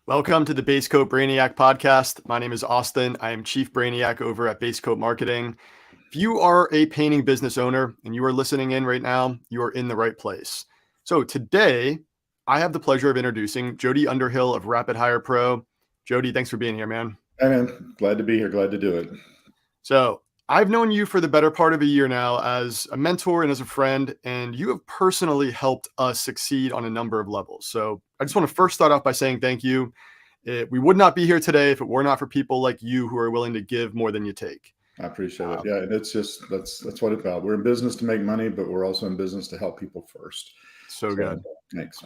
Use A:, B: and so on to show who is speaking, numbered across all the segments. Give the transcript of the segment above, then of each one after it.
A: Welcome to the Base Coat Brainiac podcast. My name is Austin. I am Chief Brainiac over at Base Coat Marketing. If you are a painting business owner and you are listening in right now, you are in the right place. So today, I have the pleasure of introducing Jody Underhill of RapidHirePro. Jody, thanks for being here, man.
B: Hey, man. Glad to be here. Glad to do it.
A: So I've known you for the better part of a year now as a mentor and as a friend, and you have personally helped us succeed on a number of levels. So I just want to first start off by saying thank you. We would not be here today if it were not for people like you who are willing to give more than you take.
B: I appreciate it. Yeah, and it's just that's what it's about. We're in business to make money, but we're also in business to help people first.
A: So good.
B: Thanks.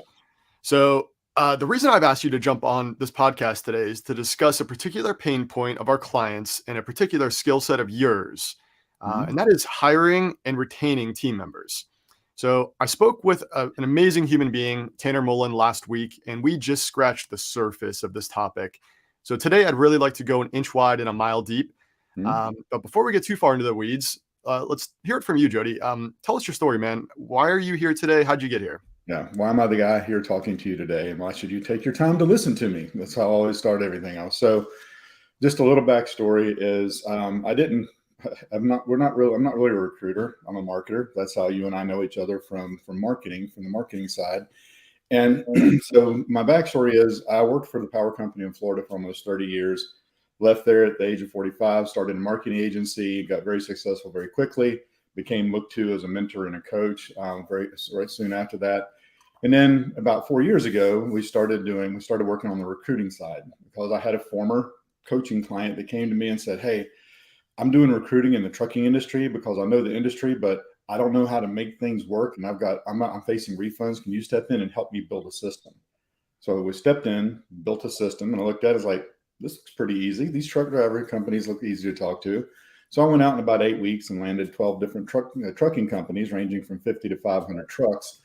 A: So the reason I've asked you to jump on this podcast today is to discuss a particular pain point of our clients and a particular skill set of yours, and that is hiring and retaining team members. So I spoke with an amazing human being, Tanner Mullen, last week, and we just scratched the surface of this topic. So today I'd really like to go an inch wide and a mile deep. But before we get too far into the weeds, let's hear it from you, Jody. Tell us your story, man. Why are you here today? How'd you get here?
B: Yeah. Why am I the guy here talking to you today? And why should you take your time to listen to me? That's how I always start everything else. So just a little backstory is I'm not really a recruiter. I'm a marketer. That's how you and I know each other from the marketing side. And so my backstory is I worked for the power company in Florida for almost 30 years, left there at the age of 45, started a marketing agency, got very successful very quickly, became looked to as a mentor and a coach very soon after that. And then about 4 years ago, we started working on the recruiting side because I had a former coaching client that came to me and said, "Hey, I'm doing recruiting in the trucking industry because I know the industry, but I don't know how to make things work. And I'm facing refunds. Can you step in and help me build a system?" So we stepped in, built a system, and I looked at it as like, this looks pretty easy. These truck driver companies look easy to talk to. So I went out in about 8 weeks and landed 12 different trucking companies ranging from 50 to 500 trucks.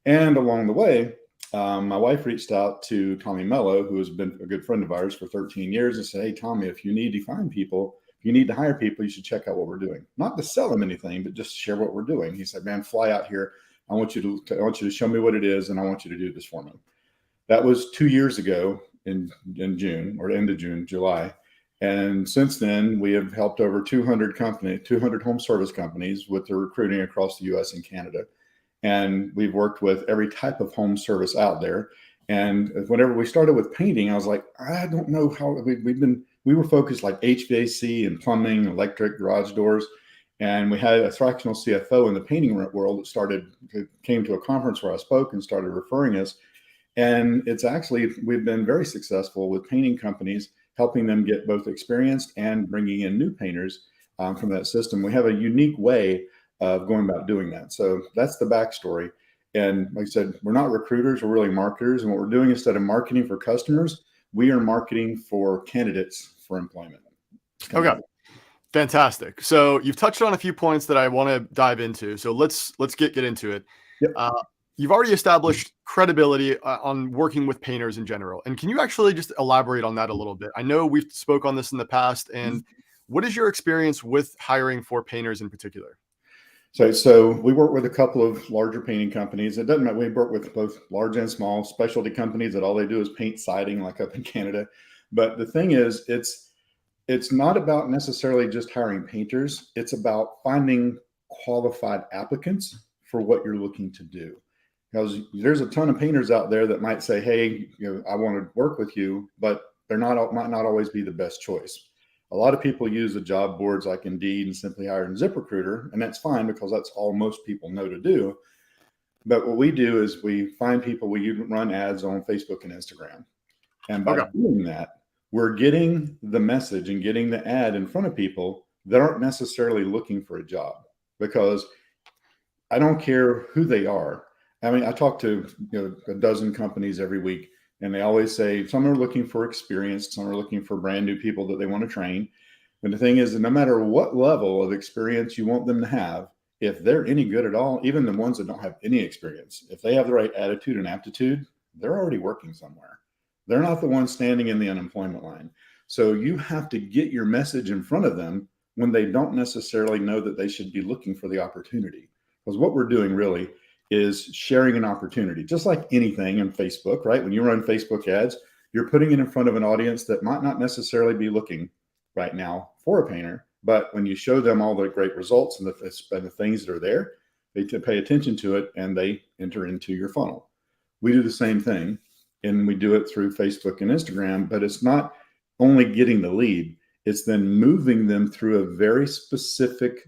B: And along the way, my wife reached out to Tommy Mello, who has been a good friend of ours for 13 years, and said, "Hey, Tommy, if you need to find people, if you need to hire people, you should check out what we're doing. Not to sell them anything, but just share what we're doing." He said, "Man, fly out here. I want you to show me what it is, and I want you to do this for me." That was 2 years ago in June or end of June, July. And since then, we have helped over 200 home service companies with their recruiting across the U.S. and Canada. And we've worked with every type of home service out there. And whenever we started with painting, I was like, I don't know how we were focused like HVAC and plumbing, electric, garage doors. And we had a fractional CFO in the painting world that came to a conference where I spoke and started referring us. And we've been very successful with painting companies, helping them get both experienced and bringing in new painters from that system. We have a unique way of going about doing that. So that's the backstory. And like I said, we're not recruiters, we're really marketers. And what we're doing, instead of marketing for customers, we are marketing for candidates for employment.
A: Okay. Fantastic. So you've touched on a few points that I want to dive into. So let's get into it.
B: Yep.
A: You've already established credibility on working with painters in general. And can you actually just elaborate on that a little bit? I know we've spoke on this in the past. And what is your experience with hiring for painters in particular?
B: So we work with a couple of larger painting companies. It doesn't matter. We work with both large and small specialty companies that all they do is paint siding, like up in Canada. But the thing is, it's not about necessarily just hiring painters. It's about finding qualified applicants for what you're looking to do. Because there's a ton of painters out there that might say, "Hey, I want to work with you," but might not always be the best choice. A lot of people use the job boards like Indeed and Simply Hire and ZipRecruiter, and that's fine because that's all most people know to do. But what we do is we find people, we run ads on Facebook and Instagram. And by doing that, we're getting the message and getting the ad in front of people that aren't necessarily looking for a job, because I don't care who they are. I mean, I talk to a dozen companies every week, and they always say some are looking for experience, some are looking for brand new people that they want to train. And the thing is that no matter what level of experience you want them to have, if they're any good at all, even the ones that don't have any experience, if they have the right attitude and aptitude, they're already working somewhere. They're not the ones standing in the unemployment line. So you have to get your message in front of them when they don't necessarily know that they should be looking for the opportunity. Because what we're doing really is sharing an opportunity, just like anything in Facebook, right? When you run Facebook ads, you're putting it in front of an audience that might not necessarily be looking right now for a painter. But when you show them all the great results and the things that are there, they pay attention to it and they enter into your funnel. We do the same thing, and we do it through Facebook and Instagram, but it's not only getting the lead, it's then moving them through a very specific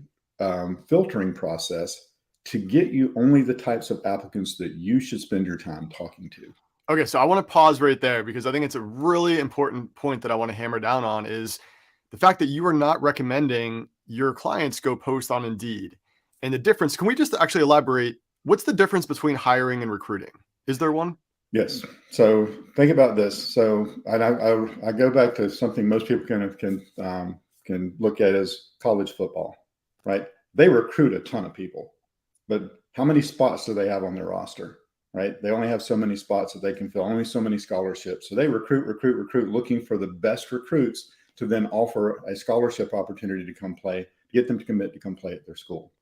B: filtering process to get you only the types of applicants that you should spend your time talking to.
A: Okay, so I want to pause right there because I think it's a really important point that I want to hammer down on is the fact that you are not recommending your clients go post on Indeed. And the difference, can we just actually elaborate? What's the difference between hiring and recruiting? Is there one?
B: Yes. So think about this. So I go back to something most people can look at as college football, right? They recruit a ton of people, but how many spots do they have on their roster, right? They only have so many spots that they can fill, only so many scholarships. So they recruit, looking for the best recruits to then offer a scholarship opportunity to come play, to get them to commit to come play at their school.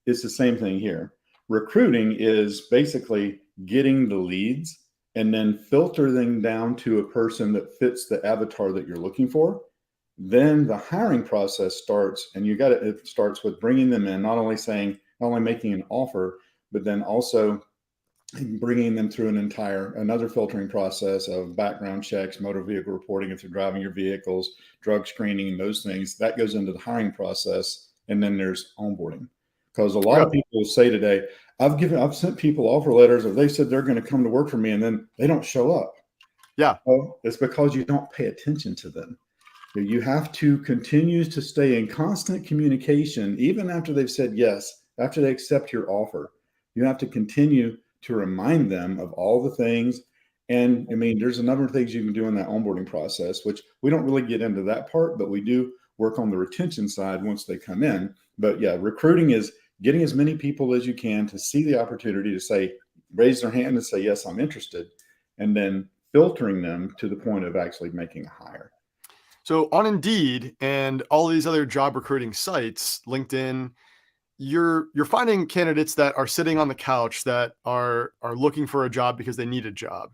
B: It's the same thing here. Recruiting is basically getting the leads and then filtering down to a person that fits the avatar that you're looking for. Then the hiring process starts, and it starts with bringing them in, not only making an offer, but then also bringing them through another filtering process of background checks, motor vehicle reporting if they're driving your vehicles, drug screening, and those things. That goes into the hiring process, and then there's onboarding. Because a lot of people say today, I've sent people offer letters, or they said they're going to come to work for me, and then they don't show up.
A: Yeah.
B: Well, it's because you don't pay attention to them. You have to continue to stay in constant communication, even after they've said yes, after they accept your offer. You have to continue to remind them of all the things. And I mean, there's a number of things you can do in that onboarding process, which we don't really get into that part, but we do work on the retention side once they come in. But yeah, recruiting is getting as many people as you can to see the opportunity to raise their hand and say, yes, I'm interested. And then filtering them to the point of actually making a hire.
A: So on Indeed and all these other job recruiting sites, LinkedIn, you're finding candidates that are sitting on the couch that are looking for a job because they need a job.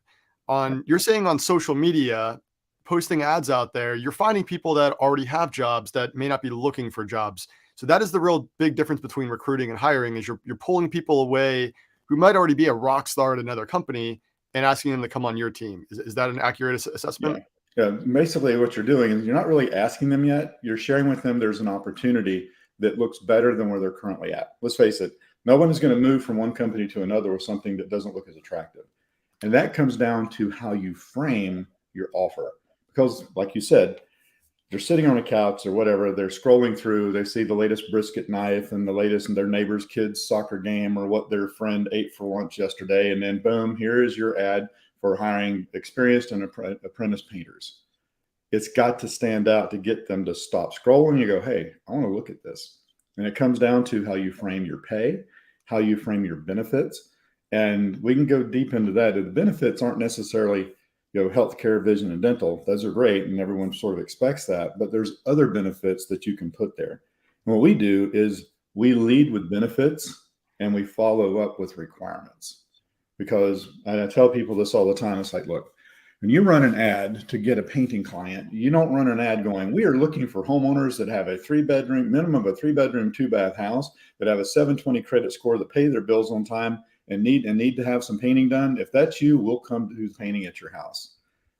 A: You're saying on social media, posting ads out there, you're finding people that already have jobs that may not be looking for jobs. So that is the real big difference between recruiting and hiring is you're pulling people away who might already be a rock star at another company and asking them to come on your team. Is that an accurate assessment?
B: Yeah. Basically what you're doing is you're not really asking them yet. You're sharing with them there's an opportunity that looks better than where they're currently at. Let's face it, no one is going to move from one company to another with something that doesn't look as attractive. And that comes down to how you frame your offer. Because like you said, they're sitting on a couch or whatever, they're scrolling through, they see the latest brisket knife and the latest in their neighbor's kid's soccer game or what their friend ate for lunch yesterday. And then boom, here is your ad for hiring experienced and apprentice painters. It's got to stand out to get them to stop scrolling. You go, hey, I want to look at this. And it comes down to how you frame your pay, how you frame your benefits. And we can go deep into that. The benefits aren't necessarily healthcare, vision, and dental. Those are great, and everyone sort of expects that. But there's other benefits that you can put there. And what we do is we lead with benefits and we follow up with requirements. Because I tell people this all the time. It's like, look, when you run an ad to get a painting client, you don't run an ad going, we are looking for homeowners that have a minimum of a 3-bedroom, 2-bath house, that have a 720 credit score, that pay their bills on time, and need to have some painting done. If that's you, we'll come to do painting at your house.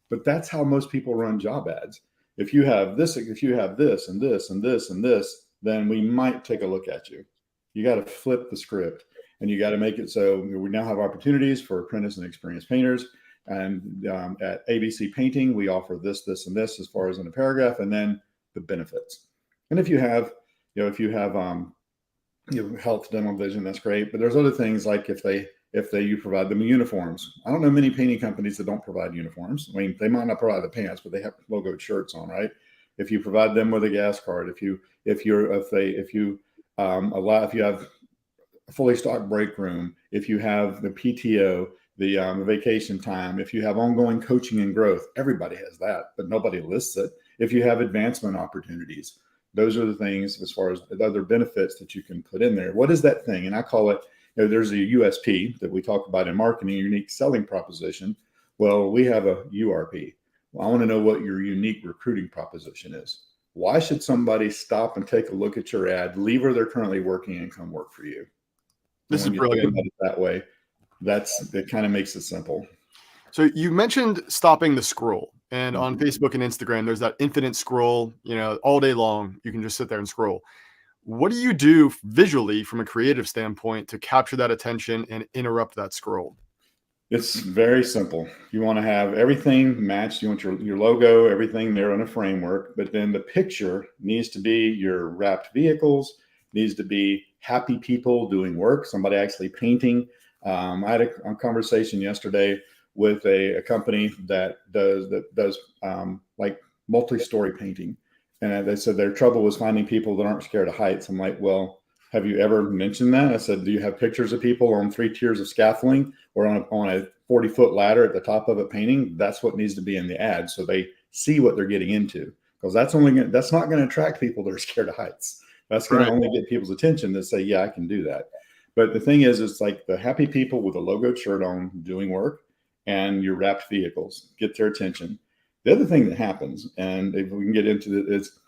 B: But that's how most people run job ads. If you have this and this and this and this, then we might take a look at you. You got to flip the script, and you got to make it so we now have opportunities for apprentice and experienced painters. And at ABC Painting, we offer this, this, and this as far as in a paragraph, and then the benefits. And if you have health, dental, vision, that's great. But there's other things like if you provide them uniforms. I don't know many painting companies that don't provide uniforms. I mean, they might not provide the pants, but they have logoed shirts on, right? If you provide them with a gas card, if you have a fully stocked break room, if you have the PTO, the vacation time, if you have ongoing coaching and growth, everybody has that, but nobody lists it. If you have advancement opportunities, those are the things as far as the other benefits that you can put in there. What is that thing? And I call it, there's a USP that we talk about in marketing, unique selling proposition. Well, we have a URP. Well, I want to know what your unique recruiting proposition is. Why should somebody stop and take a look at your ad, leave where they're currently working, and come work for you? And
A: This is
B: when you think
A: brilliant.
B: about it that way, it kind of makes it simple.
A: So you mentioned stopping the scroll, and on
B: Mhm.
A: Facebook and Instagram, there's that infinite scroll, all day long. You can just sit there and scroll. What do you do visually from a creative standpoint to capture that attention and interrupt that scroll?
B: It's very simple. You want to have everything matched. You want your logo, everything there in a framework, but then the picture needs to be your wrapped vehicles, needs to be happy people doing work, somebody actually painting. I had a conversation yesterday with a company that does like multi-story painting, and they said their trouble was finding people that aren't scared of heights. I'm like, well, have you ever mentioned that? I said, do you have pictures of people on 3 tiers of scaffolding or on a 40-foot ladder at the top of it painting? That's what needs to be in the ad, so they see what they're getting into. Because that's not going to attract people that are scared of heights. That's going to
A: Right.
B: only get people's attention to say, yeah, I can do that. But the thing is, it's like the happy people with a logoed shirt on doing work and your wrapped vehicles get their attention. The other thing that happens, and if we can get into it, is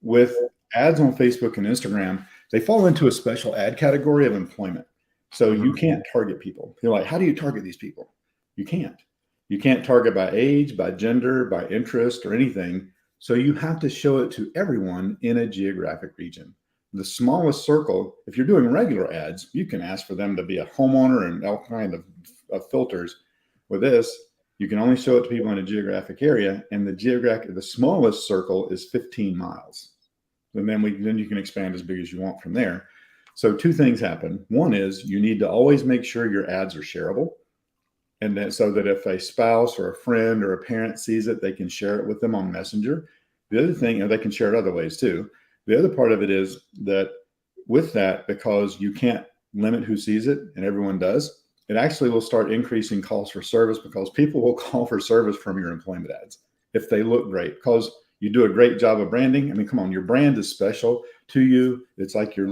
B: with ads on Facebook and Instagram, they fall into a special ad category of employment. So you
A: Mhm.
B: can't target people. You're like, how do you target these people? You can't. You can't target by age, by gender, by interest, or anything. So you have to show it to everyone in a geographic region. The smallest circle, if you're doing regular ads, you can ask for them to be a homeowner and all kind of filters. With this, you can only show it to people in a geographic area, and the smallest circle is 15 miles. And then you can expand as big as you want from there. So two things happen. One is you need to always make sure your ads are shareable, and then so that if a spouse or a friend or a parent sees it, they can share it with them on Messenger. The other thing, and they can share it other ways too. The other part of it is that with that, because you can't limit who sees it and everyone does, it actually will start increasing calls for service because people will call for service from your employment ads if they look great. Because you do a great job of branding. I mean, come on, your brand is special to you. It's like your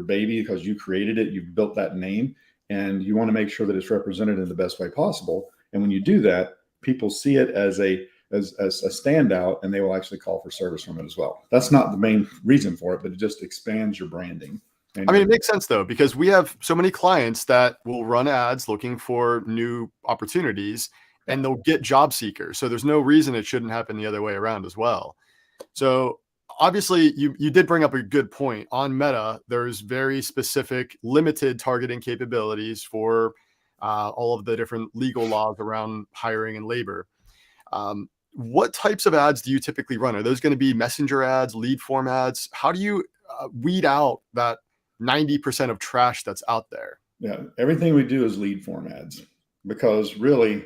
B: baby because you created it, you've built that name, and you want to make sure that it's represented in the best way possible. And when you do that, people see it as a standout, and they will actually call for service from it as well. That's not the main reason for it, but it just expands your branding. And
A: I mean,
B: your
A: it makes sense though, because we have so many clients that will run ads looking for new opportunities
B: yeah,
A: and they'll get job seekers. So there's no reason it shouldn't happen the other way around as well. So obviously you did bring up a good point. On Meta, there's very specific limited targeting capabilities for all of the different legal laws around hiring and labor. What types of ads do you typically run? Are those going to be messenger ads, lead form ads? How do you weed out that 90% of trash that's out there?
B: yeah. Everything we do is lead form ads because really,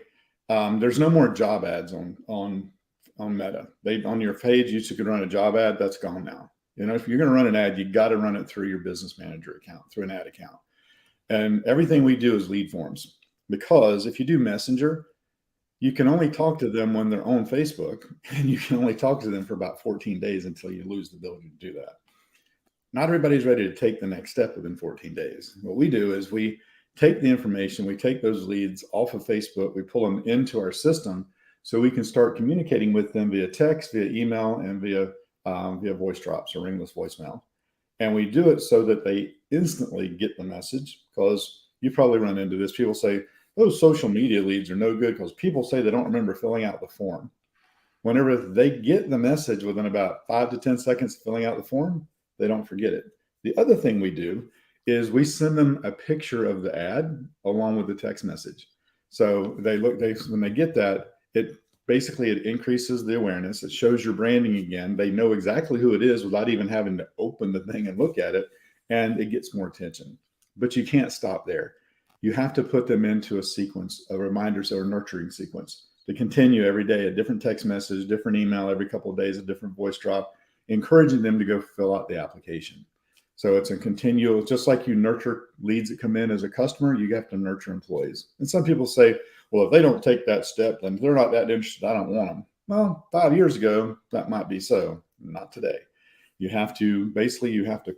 B: there's no more job ads on Meta. They on your page you could run a job ad. That's gone now. You know, if you're going to run an ad, you got to run it through your business manager account, through an ad account. And everything we do is lead forms because if you do Messenger, you can only talk to them when they're on Facebook, and you can only talk to them for about 14 days until you lose the ability to do that. Not everybody's ready to take the next step within 14 days. What we do is we take the information, we take those leads off of Facebook, we pull them into our system so we can start communicating with them via text, via email, and via voice drops or ringless voicemail. And we do it so that they instantly get the message because you probably run into this. People say, those social media leads are no good because people say they don't remember filling out the form. Whenever they get the message within about 5 to 10 seconds of filling out the form, they don't forget it. The other thing we do is we send them a picture of the ad along with the text message. So when they get that, it increases the awareness. It shows your branding again. They know exactly who it is without even having to open the thing and look at it, and it gets more attention. But you can't stop there. You have to put them into a sequence of reminders or nurturing sequence to continue every day, a different text message, different email every couple of days, a different voice drop, encouraging them to go fill out the application. So it's a continual, just like you nurture leads that come in as a customer, you have to nurture employees. And some people say, well, if they don't take that step, then they're not that interested. I don't want them. Well, 5 years ago, that might be so. Not today. You have to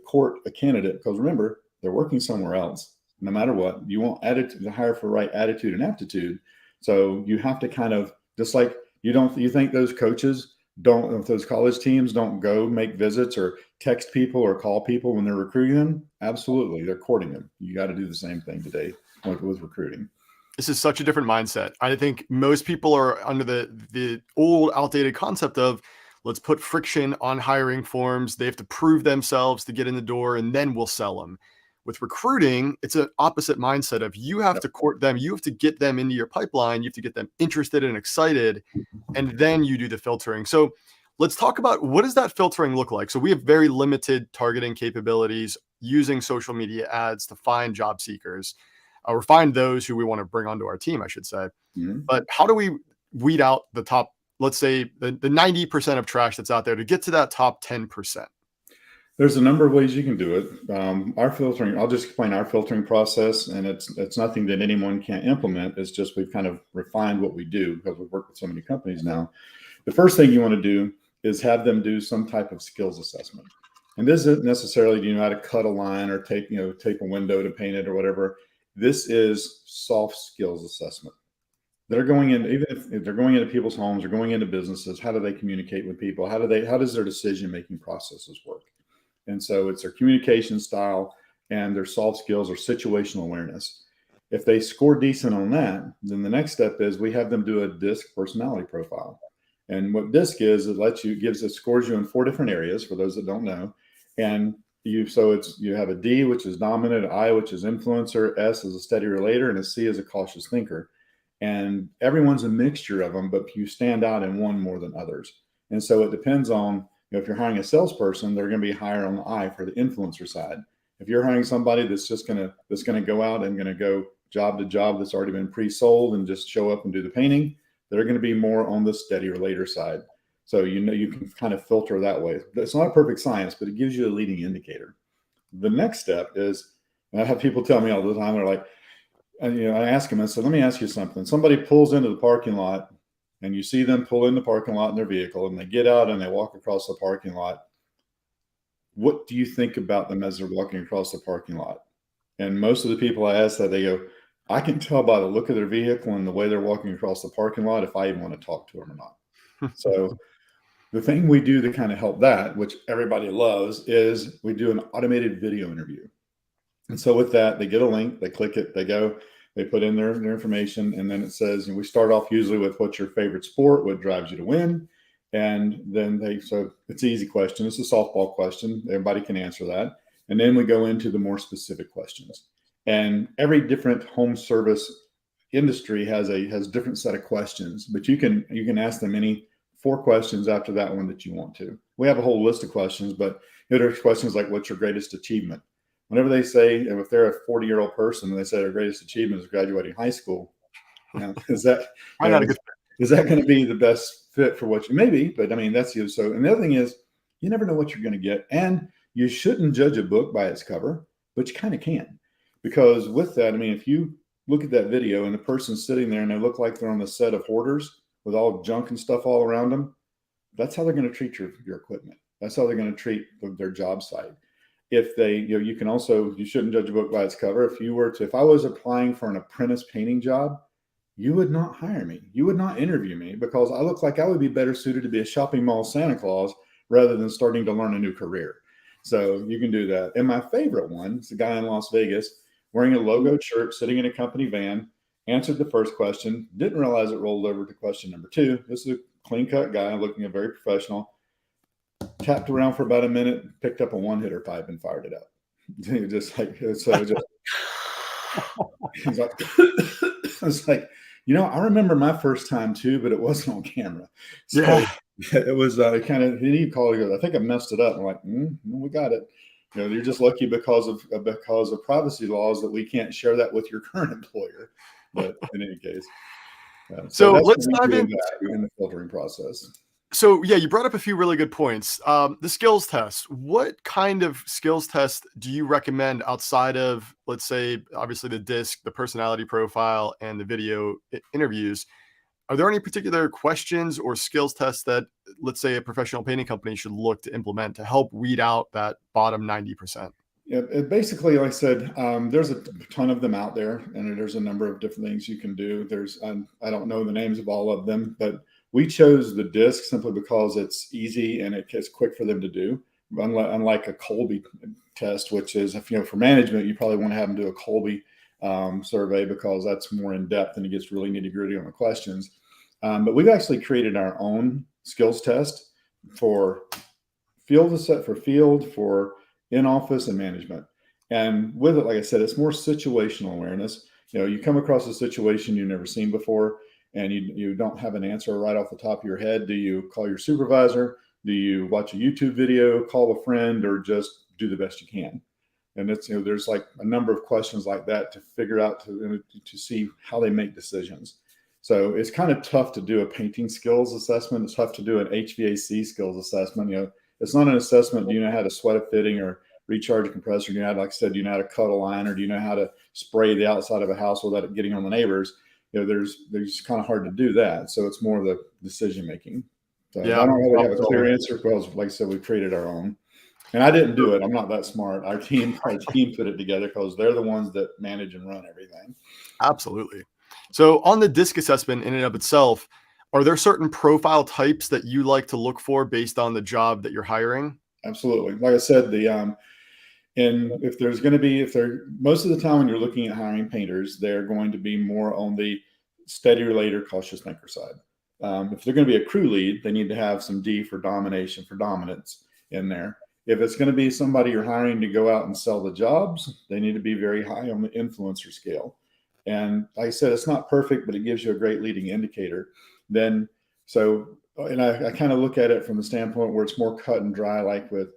B: court a candidate because remember, they're working somewhere else. No matter what, you want attitude to hire for right attitude and aptitude. So you have to kind of just like You think those coaches don't, if those college teams don't go make visits or text people or call people when they're recruiting them? Absolutely. They're courting them. You got to do the same thing today with recruiting.
A: This is such a different mindset. I think most people are under the old outdated concept of let's put friction on hiring forms. They have to prove themselves to get in the door and then we'll sell them. With recruiting, it's an opposite mindset of you have to court them. You have to get them into your pipeline. You have to get them interested and excited, and then you do the filtering. So let's talk about what does that filtering look like? So we have very limited targeting capabilities using social media ads to find job seekers or find those who we want to bring onto our team, I should say.
B: Mm-hmm.
A: But how do we weed out the top, let's say the 90% of trash that's out there to get to that top 10%?
B: There's a number of ways you can do it. Our filtering, I'll just explain our filtering process, and it's nothing that anyone can't implement. It's just we've kind of refined what we do because we've worked with so many companies now. The first thing you want to do is have them do some type of skills assessment. And this isn't necessarily, do you know how to cut a line or tape a window to paint it or whatever. This is soft skills assessment. They're going in, even if they're going into people's homes or going into businesses, how do they communicate with people? How does their decision-making processes work? And so it's their communication style and their soft skills or situational awareness. If they score decent on that, then the next step is we have them do a DISC personality profile. And what DISC is, it scores you in 4 different areas for those that don't know. And you have a D, which is dominant, an I, which is influencer, S is a steady relator, and a C is a cautious thinker. And everyone's a mixture of them, but you stand out in one more than others. And so it depends on, if you're hiring a salesperson, they're going to be higher on the I for the influencer side. If you're hiring somebody that's going to go out and going to go job to job that's already been pre-sold and just show up and do the painting, they're going to be more on the steady relator side. So you can kind of filter that way. It's not a perfect science, but it gives you a leading indicator. The next step is, and I have people tell me all the time, they're like, I ask them, I said, let me ask you something. Somebody pulls into the parking lot and you see them pull in the parking lot in their vehicle and they get out and they walk across the parking lot. What do you think about them as they're walking across the parking lot? And most of the people I ask that, they go, I can tell by the look of their vehicle and the way they're walking across the parking lot if I even want to talk to them or not. So the thing we do to kind of help that, which everybody loves, is we do an automated video interview. And so with that, they get a link, they click it, they go, they put in their information, and then it says, we start off usually with what's your favorite sport, what drives you to win. And then so it's an easy question. It's a softball question. Everybody can answer that. And then we go into the more specific questions. And every different home service industry has different set of questions, but you can ask them any 4 questions after that one that you want to. We have a whole list of questions, but there's questions like, what's your greatest achievement? Whenever they say, if they're a 40-year-old person and they say their greatest achievement is graduating high school, is that going to be the best fit for what you maybe? But I mean, that's you. So, and the other thing is, you never know what you're going to get, and you shouldn't judge a book by its cover, but you kind of can, because with that, I mean, if you look at that video and the person's sitting there and they look like they're on the set of Hoarders with all junk and stuff all around them, that's how they're going to treat your equipment. That's how they're going to treat their job site. If they, you shouldn't judge a book by its cover. If I was applying for an apprentice painting job, you would not hire me. You would not interview me because I look like I would be better suited to be a shopping mall Santa Claus rather than starting to learn a new career. So you can do that. And my favorite one is a guy in Las Vegas wearing a logoed shirt, sitting in a company van, answered the first question, didn't realize it rolled over to question number 2. This is a clean cut guy looking very professional. Tapped around for about a minute, picked up a 1-hitter pipe and fired it up. Just like, so just, it's like, I remember my first time too, but it wasn't on camera. So
A: Yeah.
B: it was kind of, he called, he goes, I think I messed it up. I'm like, we got it. You're just lucky because of privacy laws that we can't share that with your current employer. But in any case,
A: so
B: that's
A: let's
B: what we
A: dive
B: do in the filtering process.
A: So yeah, you brought up a few really good points. The skills test. What kind of skills test do you recommend outside of, let's say, obviously the DISC, the personality profile, and the video interviews? Are there any particular questions or skills tests that, let's say, a professional painting company should look to implement to help weed out that bottom 90%?
B: Yeah, basically, like I said, there's a ton of them out there, and there's a number of different things you can do. I don't know the names of all of them, but We chose the disc simply because it's easy and it's quick for them to do. Unlike a Colby test, which is, if for management, you probably want to have them do a Colby survey because that's more in depth and it gets really nitty gritty on the questions. But we've actually created our own skills test for for in office and management. And with it, like I said, it's more situational awareness. You come across a situation you've never seen before and you don't have an answer right off the top of your head. Do you call your supervisor? Do you watch a YouTube video, call a friend, or just do the best you can? And it's, there's like a number of questions like that to figure out to see how they make decisions. So it's kind of tough to do a painting skills assessment. It's tough to do an HVAC skills assessment. It's not an assessment. Do you know how to sweat a fitting or recharge a compressor? Do you know, like I said, do you know how to cut a line, or do you know how to spray the outside of a house without it getting on the neighbors? There's kind of hard to do that. So it's more of the decision making. So
A: Yeah,
B: I don't really have a clear answer because, like I said, we created our own. And I didn't do it. I'm not that smart. Our team put it together because they're the ones that manage and run everything.
A: absolutely. So on the DISC assessment in and of itself, are there certain profile types that you like to look for based on the job that you're hiring?
B: Absolutely. Like I said, and if there's going to be, most of the time when you're looking at hiring painters, they're going to be more on the steadier, later, cautious thinker side. If they're going to be a crew lead, they need to have some D for domination, for dominance in there. If it's going to be somebody you're hiring to go out and sell the jobs, they need to be very high on the influencer scale. And like I said, it's not perfect, but it gives you a great leading indicator. And I kind of look at it from the standpoint where it's more cut and dry, like with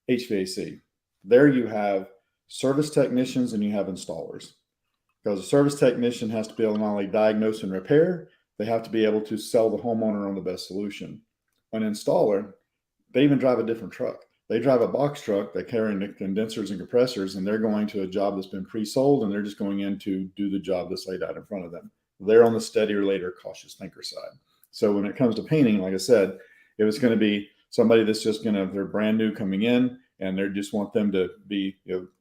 B: HVAC. There you have service technicians and you have installers. Because a service technician has to be able to not only diagnose and repair, they have to be able to sell the homeowner on the best solution. An installer, they even drive a different truck. They drive a box truck, they carry condensers and compressors, and they're going to a job that's been pre-sold, and they're just going in to do the job that's laid out in front of them. They're on the steadier, later, cautious thinker side. So when it comes to painting, like I said, if it's going to be somebody that's just they're brand new coming in, and they just want them to be,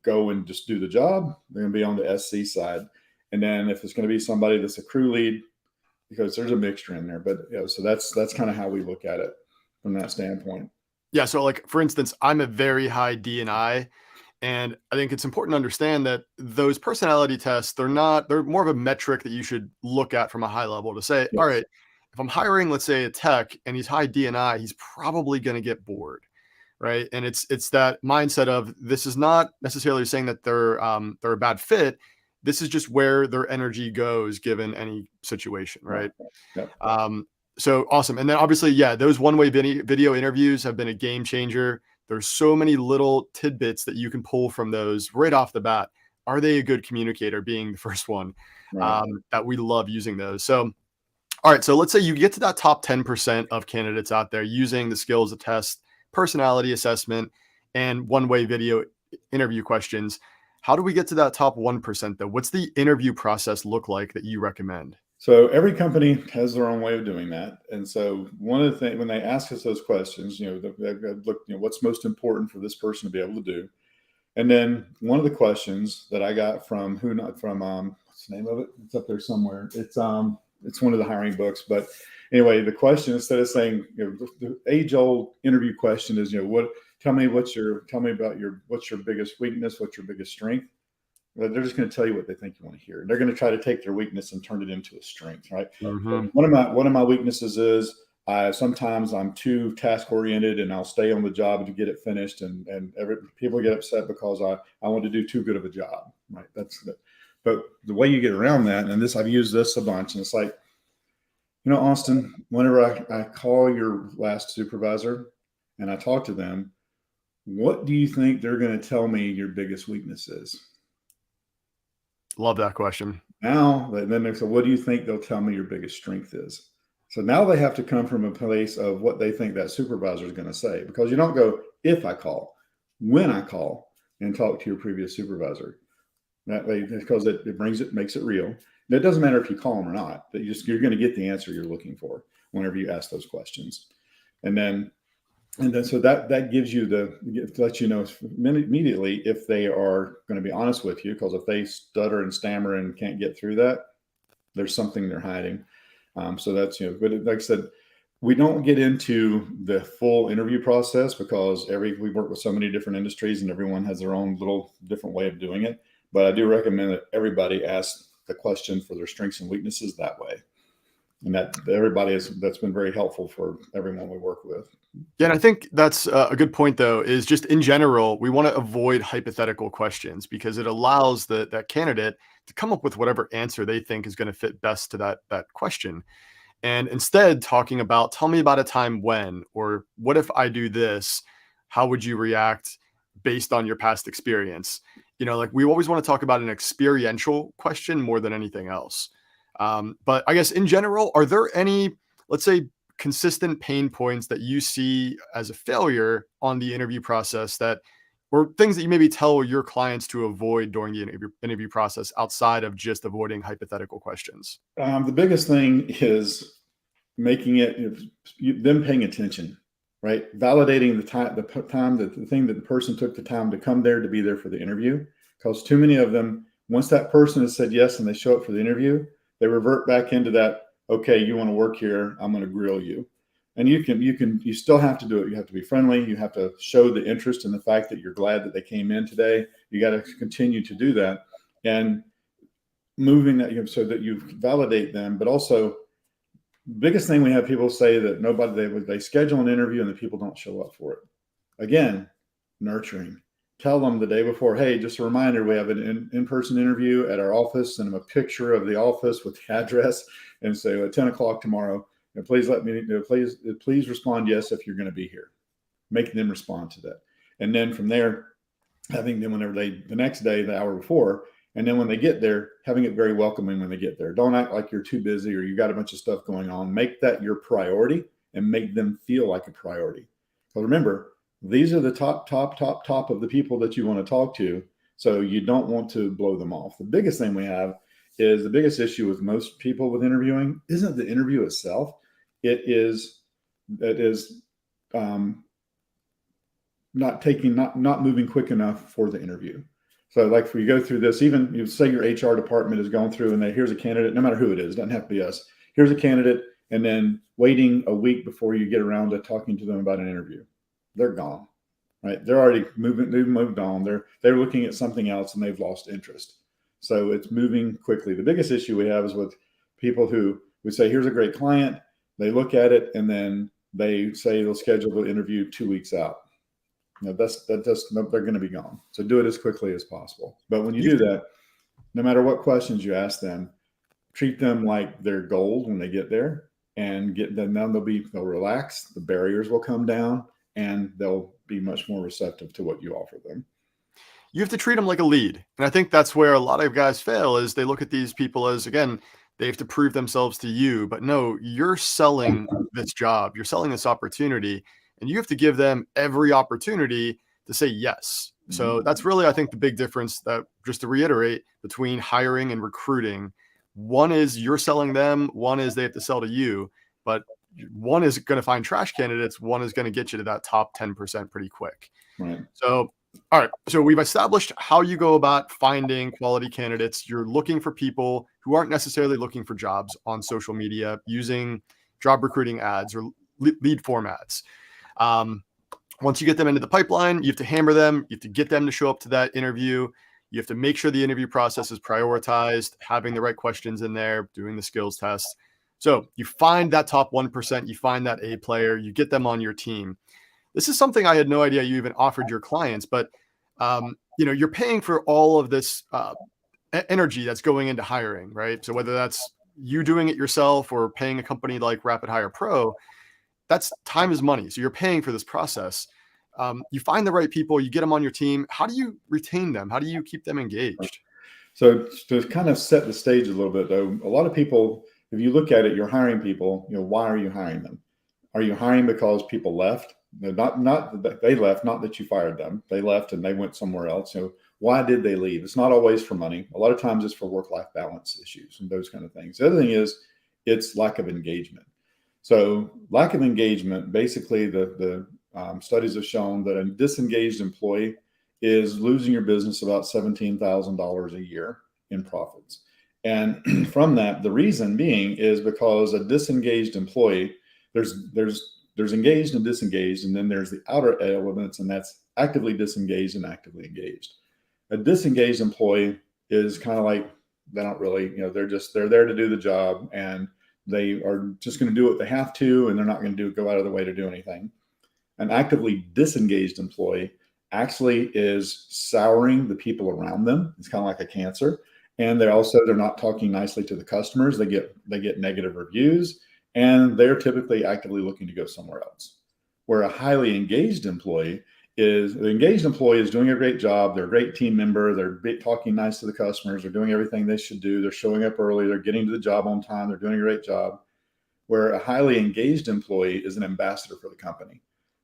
B: go and just do the job, they're going to be on the SC side. And then if it's going to be somebody that's a crew lead, because there's a mixture in there, but so that's kind of how we look at it from that standpoint.
A: Yeah. So like, for instance, I'm a very high D&I, and I think it's important to understand that those personality tests, they're more of a metric that you should look at from a high level to say, all right, if I'm hiring, let's say, a tech and he's high D&I, he's probably going to get bored. Right. And it's that mindset of, this is not necessarily saying that they're a bad fit. This is just where their energy goes given any situation. Right. So awesome. And then obviously, yeah, those one-way video interviews have been a game changer. There's so many little tidbits that you can pull from those right off the bat. Are they a good communicator, being the first one, that we love using those. So, all right. So let's say you get to that top 10% of candidates out there using the skills to test, personality assessment, and one-way video interview questions. How do we get to that top 1% though? What's the interview process look like that you recommend?
B: So every company has their own way of doing that. And so one of the things, when they ask us those questions, they look, what's most important for this person to be able to do. And then one of the questions that I got from what's the name of it? It's up there somewhere. It's one of the hiring books. But anyway, the question, instead of saying, the age-old interview question is, tell me what's your biggest weakness, what's your biggest strength? They're just going to tell you what they think you want to hear. They're going to try to take their weakness and turn it into a strength, right?
A: Mm-hmm.
B: One of my weaknesses is sometimes I'm too task oriented, and I'll stay on the job to get it finished, and people get upset because I want to do too good of a job, right? But the way you get around that, and I've used this a bunch, and it's like, Austin, whenever I call your last supervisor and I talk to them, what do you think they're going to tell me your biggest weakness is?
A: Love that question.
B: Now, then they say, what do you think they'll tell me your biggest strength is? So now they have to come from a place of what they think that supervisor is going to say, because you don't go, if I call, when I call and talk to your previous supervisor. That way, because it makes it real. And it doesn't matter if you call them or not, but you're going to get the answer you're looking for whenever you ask those questions. And then so that gives you lets you know immediately if they are going to be honest with you, because if they stutter and stammer and can't get through that, there's something they're hiding. So that's, but like I said, We don't get into the full interview process because we work with so many different industries and everyone has their own little different way of doing it. But I do recommend that everybody ask the question for their strengths and weaknesses that way. And that's been very helpful for everyone we work with.
A: Yeah, and I think that's a good point, though, is just in general, we want to avoid hypothetical questions because it allows that candidate to come up with whatever answer they think is going to fit best to that question. And instead, talking about, tell me about a time when, or what if I do this? How would you react based on your past experience? Like we always want to talk about an experiential question more than anything else. But I guess in general, are there any, let's say, consistent pain points that you see as a failure on the interview process or things that you maybe tell your clients to avoid during the interview process outside of just avoiding hypothetical questions?
B: The biggest thing is making it them paying attention, right? Validating the thing that the person took the time to come there to be there for the interview. Because too many of them, once that person has said yes and they show up for the interview, they revert back into that. Okay, you want to work here? I'm going to grill you, and you still have to do it. You have to be friendly. You have to show the interest in the fact that you're glad that they came in today. You got to continue to do that and moving that so that you validate them, but also biggest thing we have people say that they schedule an interview and the people don't show up for it. Again, nurturing. Tell them the day before, hey, just a reminder, we have an in-person interview at our office. Send them a picture of the office with the address and say at 10 o'clock tomorrow, please please respond yes if you're going to be here. Making them respond to that. And then from there, having them the next day, the hour before, and then when they get there, having it very welcoming when they get there. Don't act like you're too busy or you got a bunch of stuff going on. Make that your priority and make them feel like a priority. But remember, these are the top of the people that you want to talk to. So you don't want to blow them off. The biggest thing we have is the biggest issue with most people with interviewing isn't the interview itself. It is not moving quick enough for the interview. So like if you go through this, even you say your HR department is going through and here's a candidate, no matter who it is, doesn't have to be us. Here's a candidate, and then waiting a week before you get around to talking to them about an interview. They're gone, right? They're already they've moved on. They're looking at something else and they've lost interest. So it's moving quickly. The biggest issue we have is with people who we say, here's a great client. They look at it and then they say they'll schedule the interview 2 weeks out. They're going to be gone. So do it as quickly as possible. But when you do that, no matter what questions you ask them, treat them like they're gold when they get there, and then they'll relax. The barriers will come down, and they'll be much more receptive to what you offer them.
A: You have to treat them like a lead, and I think that's where a lot of guys fail. Is they look at these people as, again, they have to prove themselves to you. But no, you're selling this job, you're selling this opportunity. And you have to give them every opportunity to say yes. So that's really, I think, the big difference, that just to reiterate, between hiring and recruiting. One is you're selling them. One is they have to sell to you. But one is going to find trash candidates. One is going to get you to that top 10% pretty quick.
B: Right.
A: So, all right. So we've established how you go about finding quality candidates. You're looking for people who aren't necessarily looking for jobs on social media using job recruiting ads or lead form ads. Once you get them into the pipeline, you have to hammer them. You have to get them to show up to that interview. You have to make sure the interview process is prioritized, having the right questions in there, doing the skills tests. So you find that top 1%, you find that A player, you get them on your team. This is something I had no idea you even offered your clients, but you're paying for all of this energy that's going into hiring, right? So whether that's you doing it yourself or paying a company like RapidHirePro, that's time is money. So you're paying for this process. You find the right people, you get them on your team. How do you retain them? How do you keep them engaged?
B: So to kind of set the stage a little bit, though, a lot of people, if you look at it, you're hiring people. Why are you hiring them? Are you hiring because people left? Not that they left, not that you fired them. They left and they went somewhere else. Why did they leave? It's not always for money. A lot of times it's for work-life balance issues and those kind of things. The other thing is it's lack of engagement. So lack of engagement, basically the studies have shown that a disengaged employee is losing your business about $17,000 a year in profits. And from that, the reason being is because a disengaged employee there's engaged and disengaged, and then there's the outer elements, and that's actively disengaged and actively engaged. A disengaged employee is kind of like, they don't really, they're there to do the job, and they are just going to do what they have to, and they're not going to go out of the way to do anything. An actively disengaged employee actually is souring the people around them. It's kind of like a cancer. And they're not talking nicely to the customers. They get negative reviews, and they're typically actively looking to go somewhere else. Where a highly engaged employee is, the engaged employee is doing a great job. They're a great team member. They're talking nice to the customers. They're doing everything they should do. They're showing up early. They're getting to the job on time. They're doing a great job. Where a highly engaged employee is an ambassador for the company.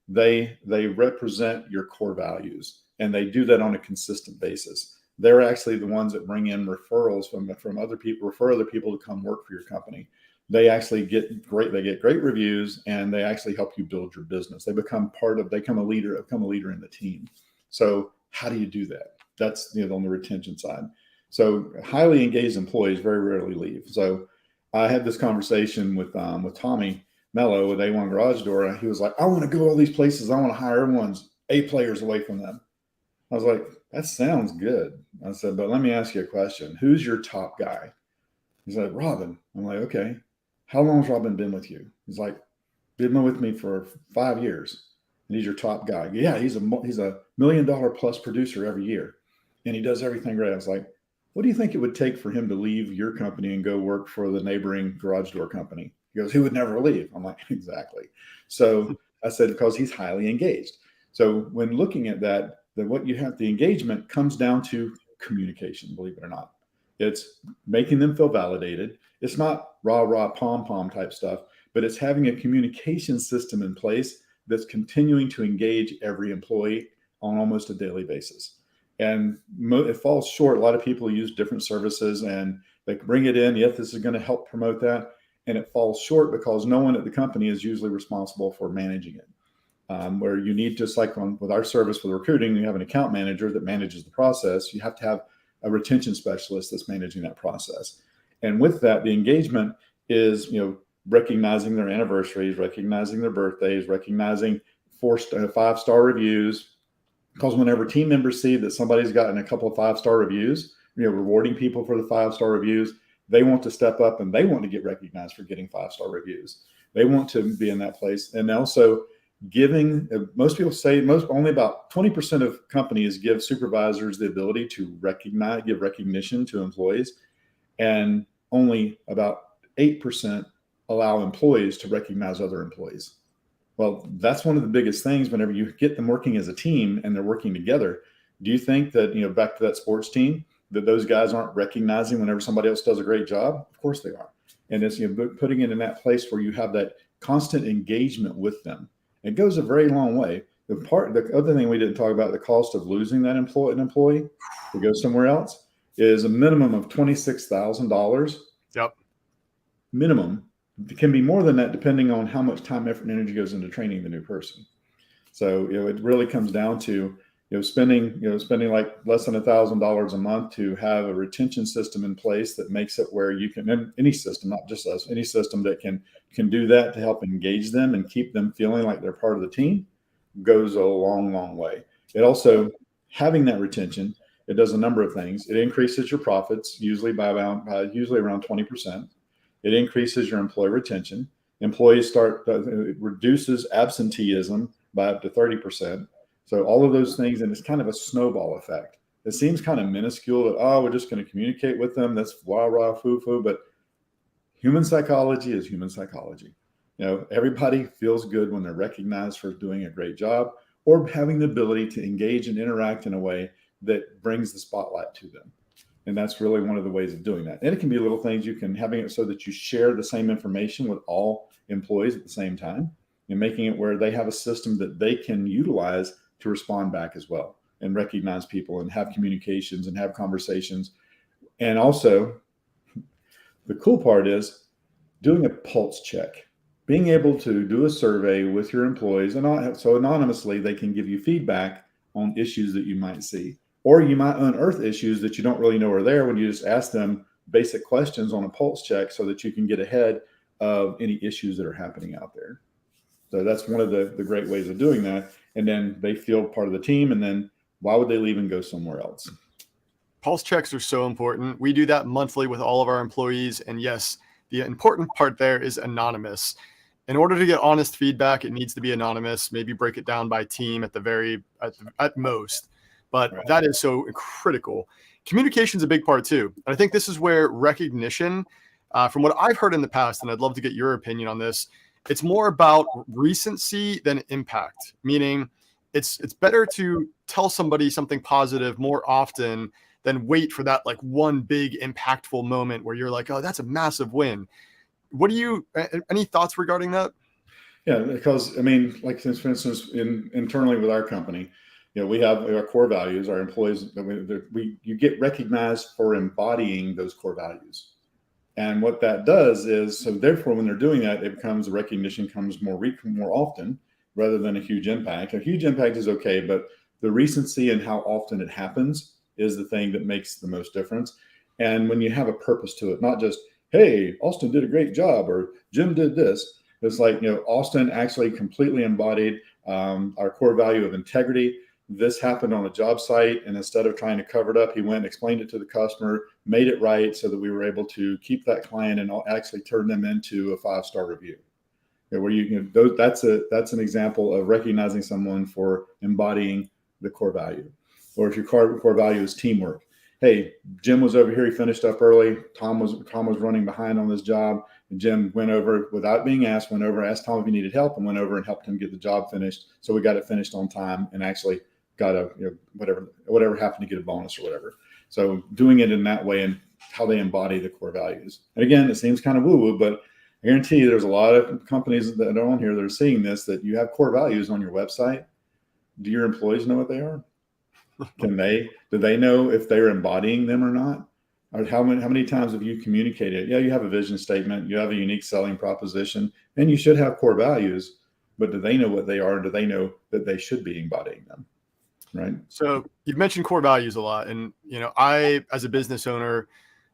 B: They represent your core values, and they do that on a consistent basis. They're actually the ones that bring in referrals from other people, refer other people to come work for your company. They actually get great reviews, and they actually help you build your business. They become a leader in the team. So how do you do that? That's on the retention side. So highly engaged employees very rarely leave. So I had this conversation with Tommy Mello with A1 Garage Door. He was like, I want to go all these places. I want to hire everyone's A players away from them. I was like, that sounds good. I said, but let me ask you a question. Who's your top guy? He's like, Robin. I'm like, okay. How long has Robin been with you? He's like, been with me for 5 years. And he's your top guy. Yeah, he's a $1 million plus producer every year. And he does everything great. I was like, what do you think it would take for him to leave your company and go work for the neighboring garage door company? He goes, he would never leave. I'm like, exactly. So I said, because he's highly engaged. So when looking at that, the engagement comes down to communication, believe it or not. It's making them feel validated. It's not rah, pom type stuff, but it's having a communication system in place that's continuing to engage every employee on almost a daily basis. And it falls short. A lot of people use different services and they bring it in. Yes, this is going to help promote that. And it falls short because no one at the company is usually responsible for managing it. Where you need, just like with our service with recruiting, you have an account manager that manages the process. You have to have a retention specialist that's managing that process. And with that, the engagement is, recognizing their anniversaries, recognizing their birthdays, recognizing 5-star reviews. Because whenever team members see that somebody's gotten a couple of 5-star reviews, rewarding people for the 5-star reviews, they want to step up and they want to get recognized for getting 5-star reviews. They want to be in that place. And also giving, most people say only about 20% of companies give supervisors the ability to give recognition to employees. And only about 8% allow employees to recognize other employees. Well, that's one of the biggest things whenever you get them working as a team and they're working together. Do you think that, back to that sports team, that those guys aren't recognizing whenever somebody else does a great job? Of course they are. And it's, putting it in that place where you have that constant engagement with them. It goes a very long way. The other thing we didn't talk about, the cost of losing an employee to go somewhere else, is a minimum of $26,000.
A: Yep.
B: Minimum. It can be more than that depending on how much time, effort, and energy goes into training the new person. So, it really comes down to, spending like less than $1,000 a month to have a retention system in place that makes it where you can, and any system, not just us, any system that can do that to help engage them and keep them feeling like they're part of the team goes a long, long way. It also, having that retention, it does a number of things. It increases your profits, usually around 20%. It increases your employee retention. Employees it reduces absenteeism by up to 30%. So all of those things, and it's kind of a snowball effect. It seems kind of minuscule that, we're just going to communicate with them. That's rah, foo, but human psychology is human psychology. Everybody feels good when they're recognized for doing a great job or having the ability to engage and interact in a way that brings the spotlight to them. And that's really one of the ways of doing that. And it can be little things. You can having it so that you share the same information with all employees at the same time, and making it where they have a system that they can utilize to respond back as well and recognize people and have communications and have conversations. And also, the cool part is doing a pulse check, being able to do a survey with your employees, and so anonymously they can give you feedback on issues that you might see. Or you might unearth issues that you don't really know are there when you just ask them basic questions on a pulse check so that you can get ahead of any issues that are happening out there. So that's one of the great ways of doing that. And then they feel part of the team. And then why would they leave and go somewhere else?
A: Pulse checks are so important. We do that monthly with all of our employees. And yes, the important part there is anonymous. In order to get honest feedback, it needs to be anonymous. Maybe break it down by team at most. But
B: Right.
A: that is so critical. Communication is a big part too. And I think this is where recognition, from what I've heard in the past, and I'd love to get your opinion on this, it's more about recency than impact. Meaning, it's better to tell somebody something positive more often than wait for that like one big impactful moment where you're like, oh, that's a massive win. What do you, any thoughts regarding that?
B: Yeah, because I mean, like for instance, internally with our company, we have our core values. Our employees, you get recognized for embodying those core values, and what that does is, so therefore, when they're doing that, it becomes the recognition comes more often rather than a huge impact. A huge impact is okay, but the recency and how often it happens is the thing that makes the most difference. And when you have a purpose to it, not just, hey, Austin did a great job or Jim did this. It's like, Austin actually completely embodied our core value of integrity. This happened on a job site, and instead of trying to cover it up, he went and explained it to the customer, made it right so that we were able to keep that client and actually turn them into a 5-star review. Where that's an example of recognizing someone for embodying the core value. Or if your core value is teamwork, hey, Jim was over here, he finished up early. Tom was running behind on this job, and Jim went over without being asked, asked Tom if he needed help, and went over and helped him get the job finished. So we got it finished on time and actually got whatever happened to get a bonus or whatever. So doing it in that way and how they embody the core values. And again, it seems kind of woo-woo, but I guarantee you there's a lot of companies that are on here that are seeing this, that you have core values on your website. Do your employees know what they are? Do they know if they're embodying them or not? Or how many times have you communicated? Yeah, you have a vision statement, you have a unique selling proposition, and you should have core values, but do they know what they are? Do they know that they should be embodying them? Right.
A: So you've mentioned core values a lot. And, I, as a business owner,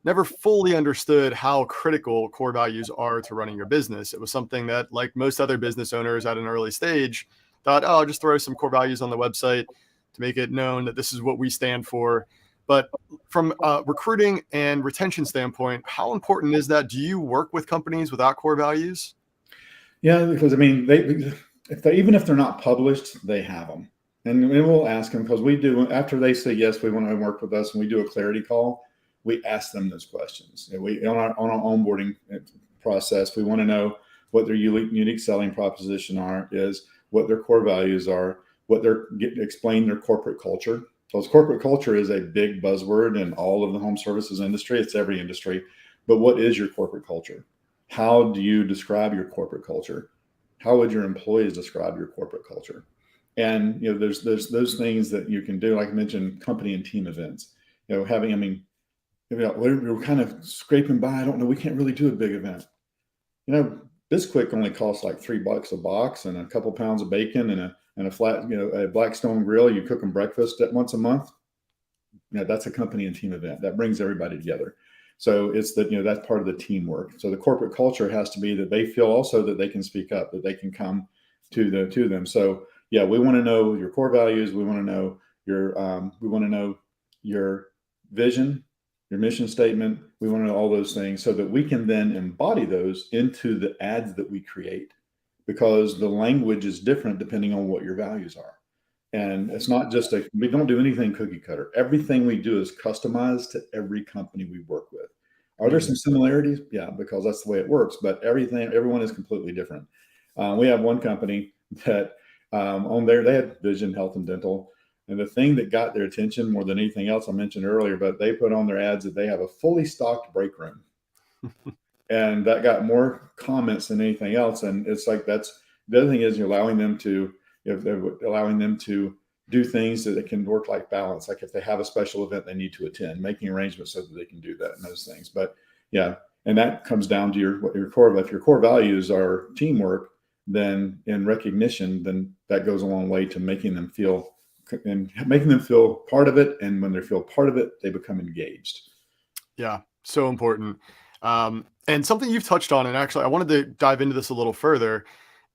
A: never fully understood how critical core values are to running your business. It was something that, like most other business owners at an early stage, thought, oh, I'll just throw some core values on the website to make it known that this is what we stand for. But from a recruiting and retention standpoint, how important is that? Do you work with companies without core values?
B: Yeah, because I mean, even if they're not published, they have them, and we'll ask them, because we do, after they say yes, we want to work with us, and we do a clarity call. We ask them those questions. And we on our onboarding process, we want to know what their unique selling proposition is, what their core values are, explain their corporate culture. Because corporate culture is a big buzzword in all of the home services industry. It's every industry. But what is your corporate culture? How do you describe your corporate culture? How would your employees describe your corporate culture? And there's those things that you can do, like I mentioned, company and team events. We're kind of scraping by. I don't know. We can't really do a big event. Bisquick only costs like $3 a box, and a couple pounds of bacon, and a flat, a Blackstone grill. You cook them breakfast once a month. That's a company and team event that brings everybody together. So it's that's part of the teamwork. So the corporate culture has to be that they feel also that they can speak up, that they can come to them. So yeah, we want to know your core values. We want to know your vision, your mission statement. We want to know all those things so that we can then embody those into the ads that we create, because the language is different depending on what your values are. And it's not just we don't do anything cookie cutter. Everything we do is customized to every company we work with. Are there some similarities? Yeah, because that's the way it works. But everyone is completely different. We have one company that on there, they had vision, health, and dental. And the thing that got their attention more than anything else, I mentioned earlier, but they put on their ads that they have a fully stocked break room. And that got more comments than anything else. And it's like, that's the other thing is you're allowing them to do things that they can work-life balance. Like if they have a special event they need to attend, making arrangements so that they can do that and those things. But yeah, and that comes down to your core. If your core values are teamwork, then in recognition, then that goes a long way to making them feel part of it. And when they feel part of it, they become engaged.
A: Yeah, so important. And something you've touched on, and actually I wanted to dive into this a little further,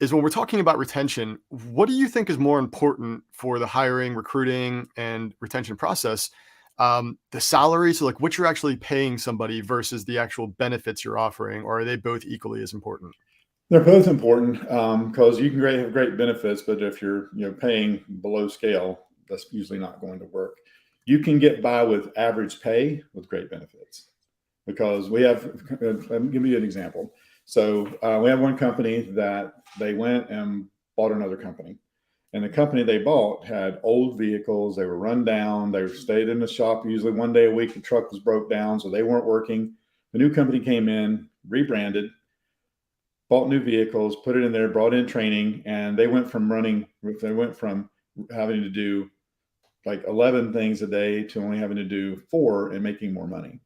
A: is when we're talking about retention, what do you think is more important for the hiring, recruiting, and retention process? The salary, so like what you're actually paying somebody versus the actual benefits you're offering, or are they both equally as important?
B: They're both important because you can have great benefits, but if you're paying below scale, that's usually not going to work. You can get by with average pay with great benefits because we have. Let me give you an example. So we have one company that they went and bought another company, and the company they bought had old vehicles. They were run down. They stayed in the shop usually one day a week. The truck was broke down, so they weren't working. The new company came in, rebranded, bought new vehicles, put it in there, brought in training, and they went from having to do like 11 things a day to only having to do 4 and making more money.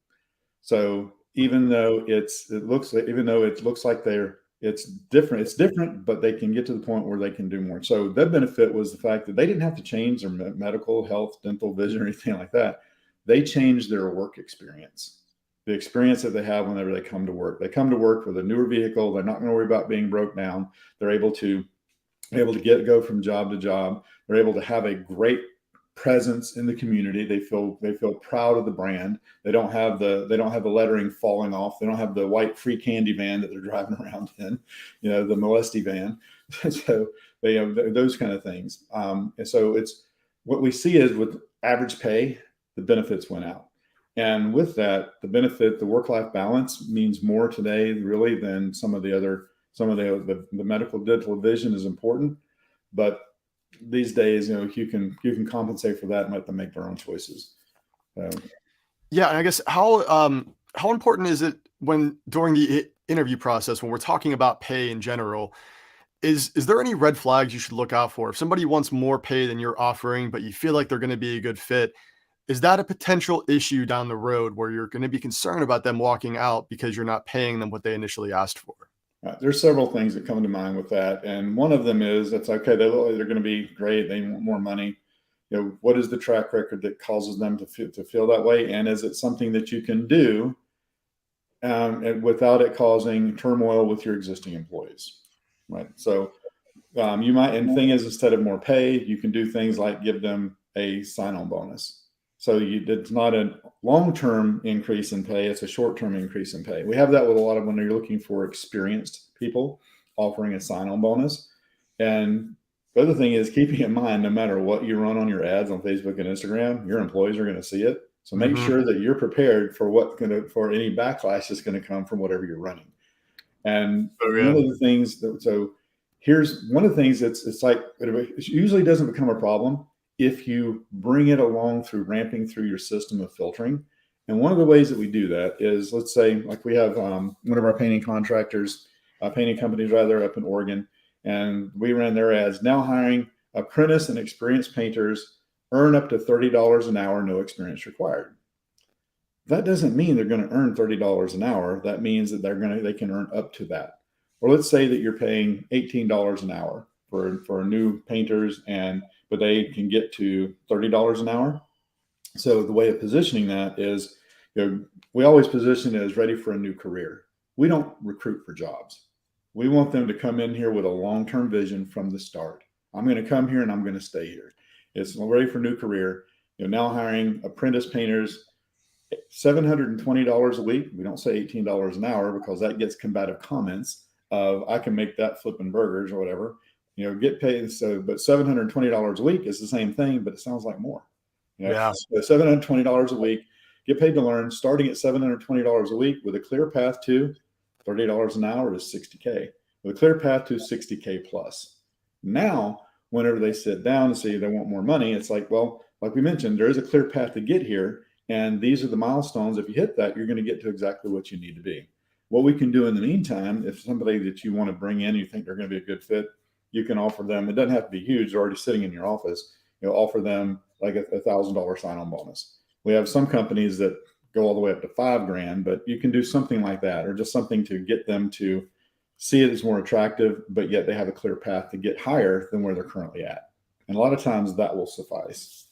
B: So even though it looks like it's different, but they can get to the point where they can do more. So the benefit was the fact that they didn't have to change their medical, health, dental, vision, or anything like that. They changed their work experience. The experience that they have whenever they come to work. They come to work with a newer vehicle. They're not going to worry about being broke down. They're able to go from job to job. They're able to have a great presence in the community. They feel proud of the brand. They don't have the lettering falling off. They don't have the white free candy van that they're driving around in, the molesty van. So they have those kind of things. And so it's what we see is with average pay, the benefits went out. And with that, the work-life balance means more today, really, than some of the medical, dental, vision is important. But these days, you can compensate for that and let them make their own choices.
A: Yeah, and I guess how important is it when during the interview process when we're talking about pay in general? Is there any red flags you should look out for? If somebody wants more pay than you're offering, but you feel like they're going to be a good fit, is that a potential issue down the road where you're going to be concerned about them walking out because you're not paying them what they initially asked for?
B: There's several things that come to mind with that, and one of them is that's okay. They're going to be great. They want more money. What is the track record that causes them to feel that way, and is it something that you can do and without it causing turmoil with your existing employees, right? So you might, and the thing is, instead of more pay, you can do things like give them a sign-on bonus. So it's not a long-term increase in pay, it's a short-term increase in pay. We have that with a lot of when you're looking for experienced people, offering a sign-on bonus. And the other thing is keeping in mind, no matter what you run on your ads on Facebook and Instagram, your employees are going to see it. So make sure that you're prepared for for any backlash that's going to come from whatever you're running. And one of the things here's one of the things it's like, it usually doesn't become a problem if you bring it along through ramping through your system of filtering. And one of the ways that we do that is, let's say, like we have one of our painting companies up in Oregon, and we ran their ads, now hiring apprentice and experienced painters, earn up to $30 an hour, no experience required. That doesn't mean they're going to earn $30 an hour. That means that they can earn up to that. Or let's say that you're paying $18 an hour for new painters, but they can get to $30 an hour. So the way of positioning that is, we always position it as ready for a new career. We don't recruit for jobs. We want them to come in here with a long-term vision from the start. I'm going to come here and I'm going to stay here. It's ready for a new career. Now hiring apprentice painters, $720 a week. We don't say $18 an hour because that gets combative comments of, I can make that flipping burgers or whatever. Get paid. So, but $720 a week is the same thing, but it sounds like more.
A: Yeah.
B: So $720 a week, get paid to learn, starting at $720 a week with a clear path to $30 an hour is $60K, with a clear path to $60K plus. Now, whenever they sit down and say they want more money, it's like, well, like we mentioned, there is a clear path to get here. And these are the milestones. If you hit that, you're going to get to exactly what you need to be. What we can do in the meantime, if somebody that you want to bring in, you think they're going to be a good fit, you can offer them, it doesn't have to be huge, they're already sitting in your office, offer them like a $1,000 sign-on bonus. We have some companies that go all the way up to $5,000, but you can do something like that, or just something to get them to see it as more attractive, but yet they have a clear path to get higher than where they're currently at. And a lot of times that will suffice.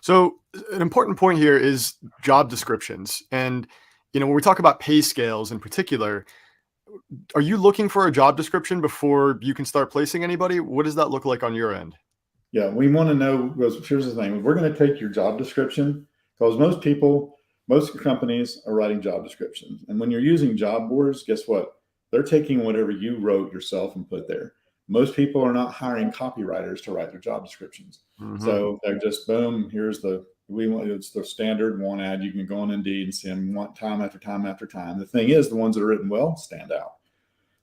A: So an important point here is job descriptions. And when we talk about pay scales in particular, are you looking for a job description before you can start placing anybody? What does that look like on your end?
B: Yeah, we want to know. Here's the thing: we're going to take your job description, because most companies are writing job descriptions, and when you're using job boards, guess what? They're taking whatever you wrote yourself and put there. Most people are not hiring copywriters to write their job descriptions, so they're just boom. It's the standard one ad. You can go on Indeed and see them time after time after time. The thing is, the ones that are written well stand out.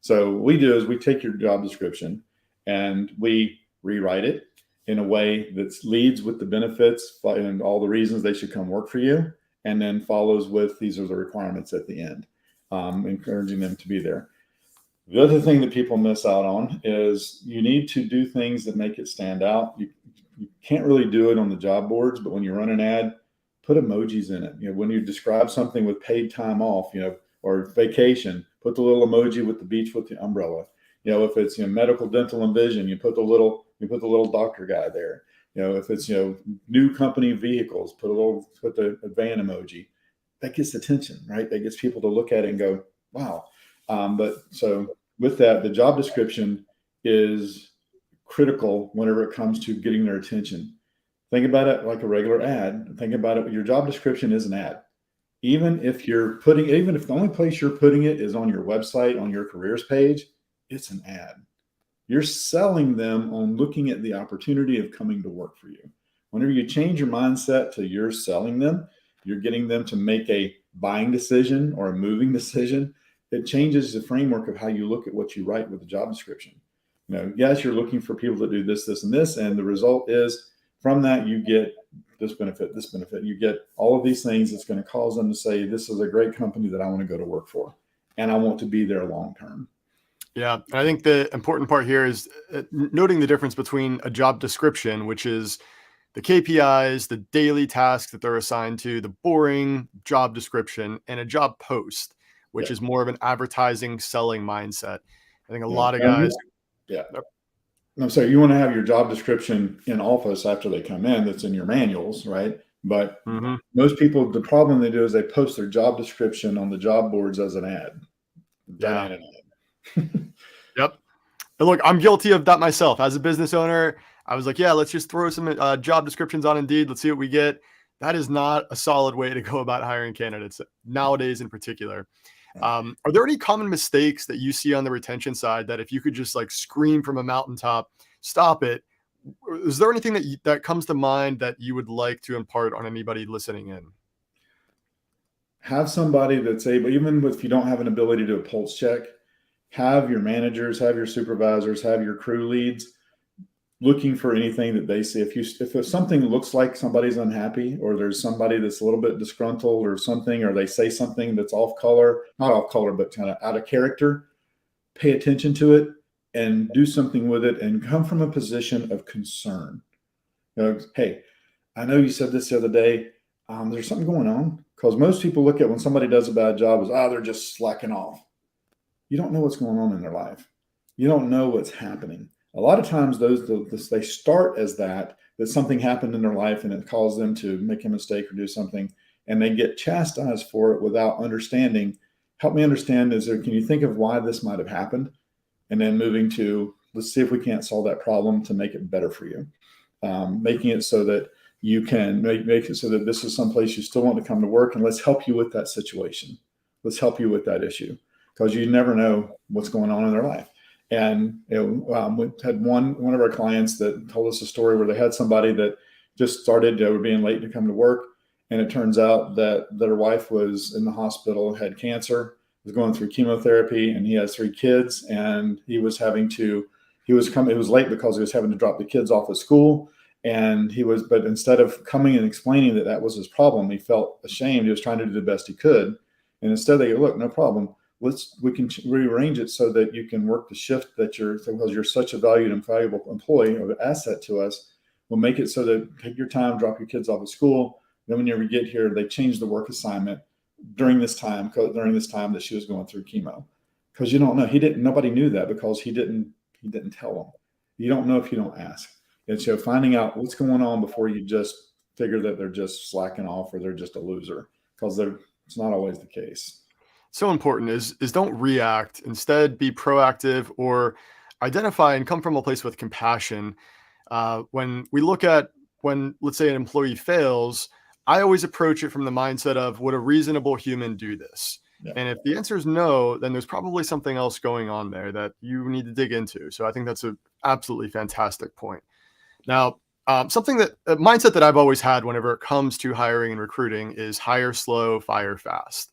B: So what we do is we take your job description and we rewrite it in a way that leads with the benefits and all the reasons they should come work for you, and then follows with these are the requirements at the end, encouraging them to be there. The other thing that people miss out on is you need to do things that make it stand out. You can't really do it on the job boards, but when you run an ad, put emojis in it. When you describe something with paid time off, or vacation, put the little emoji with the beach with the umbrella. If it's medical, dental, and vision, you put the little doctor guy there. If it's new company vehicles, put the van emoji. That gets attention, right? That gets people to look at it and go, wow. But so with that, the job description is critical whenever it comes to getting their attention. Think about it like a regular ad. Think about it. Your job description is an ad. Even if the only place you're putting it is on your website, on your careers page, it's an ad. You're selling them on looking at the opportunity of coming to work for you. Whenever you change your mindset to you're selling them, you're getting them to make a buying decision or a moving decision. It changes the framework of how you look at what you write with the job description. Yes, you're looking for people to do this, this, and this, and the result is from that you get this benefit. You get all of these things that's going to cause them to say, this is a great company that I want to go to work for, and I want to be there long term.
A: Yeah. And I think the important part here is noting the difference between a job description, which is the KPIs, the daily tasks that they're assigned to, the boring job description, and a job post, which is more of an advertising selling mindset. I think a lot of guys.
B: Yeah. I'm sorry, you want to have your job description in office after they come in, that's in your manuals, right? But most people, the problem they do is they post their job description on the job boards as an ad.
A: Yeah. Yep. And look, I'm guilty of that myself. As a business owner, I was like, yeah, let's just throw some job descriptions on Indeed. Let's see what we get. That is not a solid way to go about hiring candidates nowadays in particular. Are there any common mistakes that you see on the retention side that if you could just like scream from a mountaintop, stop it? Is there anything that comes to mind that you would like to impart on anybody listening in?
B: Have somebody that's able, even if you don't have an ability to do a pulse check, have your managers, have your supervisors, have your crew leads looking for anything that they see. If something looks like somebody's unhappy, or there's somebody that's a little bit disgruntled or something, or they say something that's off color, not off color, but kind of out of character, pay attention to it and do something with it, and come from a position of concern. Hey, I know you said this the other day. There's something going on, because most people look at when somebody does a bad job as, they're just slacking off. You don't know what's going on in their life. You don't know what's happening. A lot of times they start as that something happened in their life and it caused them to make a mistake or do something, and they get chastised for it without understanding. Help me understand, can you think of why this might have happened? And then moving to, let's see if we can't solve that problem to make it better for you. Making it so that you can make it so that this is someplace you still want to come to work, and let's help you with that situation. Let's help you with that issue, because you never know what's going on in their life. And we had one of our clients that told us a story where they had somebody that just started, were being late to come to work, and it turns out that their wife was in the hospital, had cancer, was going through chemotherapy, and he has 3 kids, and he was late because he was having to drop the kids off at school. But instead of coming and explaining that was his problem, he felt ashamed. He was trying to do the best he could. And instead they go, look, no problem. We can rearrange it so that you can work the shift because you're such a valued and valuable employee or asset to us. We'll make it so that take your time, drop your kids off at school. Then when you get here, they change the work assignment during this time that she was going through chemo. Because you don't know. Nobody knew that because he didn't tell them. You don't know if you don't ask. And so finding out what's going on before you just figure that they're just slacking off or they're just a loser, because It's not always the case.
A: So important is don't react. Instead, be proactive or identify and come from a place with compassion. When we look at when, let's say, an employee fails, I always approach it from the mindset of would a reasonable human do this?
B: Yeah.
A: And if the answer is no, then there's probably something else going on there that you need to dig into. So I think that's an absolutely fantastic point. Now, something that a mindset that I've always had whenever it comes to hiring and recruiting is hire slow, fire fast.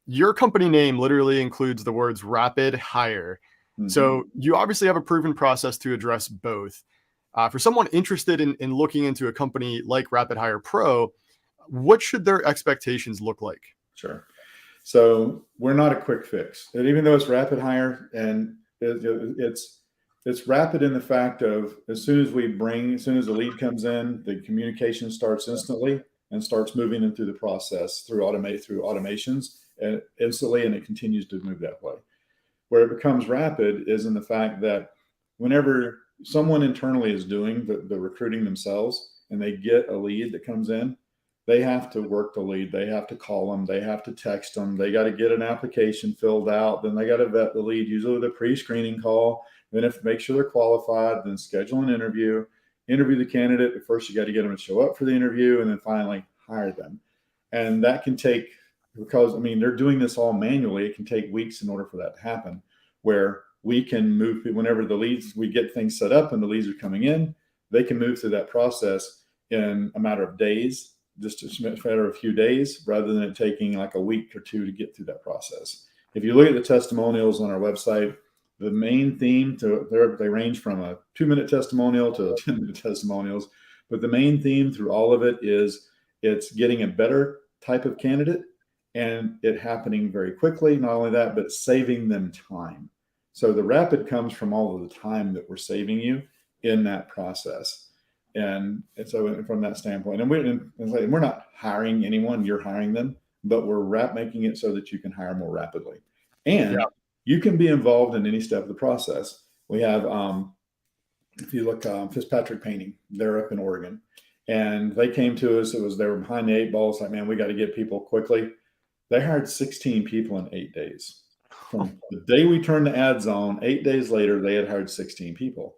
A: Your company name literally includes the words rapid hire. So you obviously have a proven process to address both. For someone interested in looking into a company like Rapid Hire Pro, what should their expectations look like?
B: Sure. So we're not a quick fix. And even though it's rapid hire, and it's rapid in the fact of as soon as the lead comes in, the communication starts instantly and starts moving them through the process through automations and instantly, and it continues to move that way. Where it becomes rapid is in the fact that whenever someone internally is doing the recruiting themselves and they get a lead that comes in, they have to work the lead. They have to call them. They have to text them. They got to get an application filled out. Then they got to vet the lead, usually with a pre-screening call. Then if make sure they're qualified, then schedule an interview the candidate. But first, you got to get them to show up for the interview and then finally hire them. And that can take, because I mean, they're doing this all manually. It can take weeks in order for that to happen, where we can move whenever we get things set up and the leads are coming in, they can move through that process in a matter of days, just a matter of a few days, rather than it taking like a week or two to get through that process. If you look at the testimonials on our website, the main theme they range from a 2-minute testimonial to a 10-minute testimonials, but the main theme through all of it is it's getting a better type of candidate and it happening very quickly. Not only that, but saving them time. So the rapid comes from all of the time that we're saving you in that process. And so from that standpoint, and we're not hiring anyone, you're hiring them, but we're making it so that you can hire more rapidly. And you can be involved in any step of the process. We have, if you look, Fitzpatrick Painting, they're up in Oregon. And they came to us, they were behind the 8 ball. It's like, man, we got to get people quickly. They hired 16 people in 8 days. From the day we turned the ads on, 8 days later, they had hired 16 people.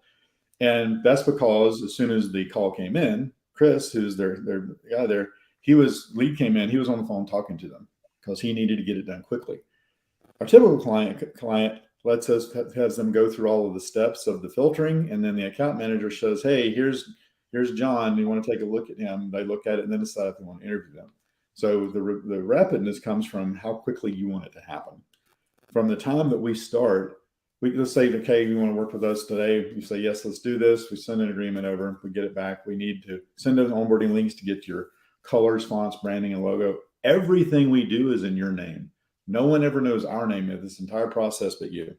B: And that's because as soon as the call came in, Chris, who's their guy there, lead came in, he was on the phone talking to them because he needed to get it done quickly. Our typical client has them go through all of the steps of the filtering, and then the account manager says, hey, here's John. You want to take a look at him? They look at it and then decide if they want to interview them. So the rapidness comes from how quickly you want it to happen. From the time that we start, let's say, okay, you want to work with us today. You say, yes, let's do this. We send an agreement over. We get it back. We need to send those onboarding links to get your colors, fonts, branding, and logo. Everything we do is in your name. No one ever knows our name in this entire process but you.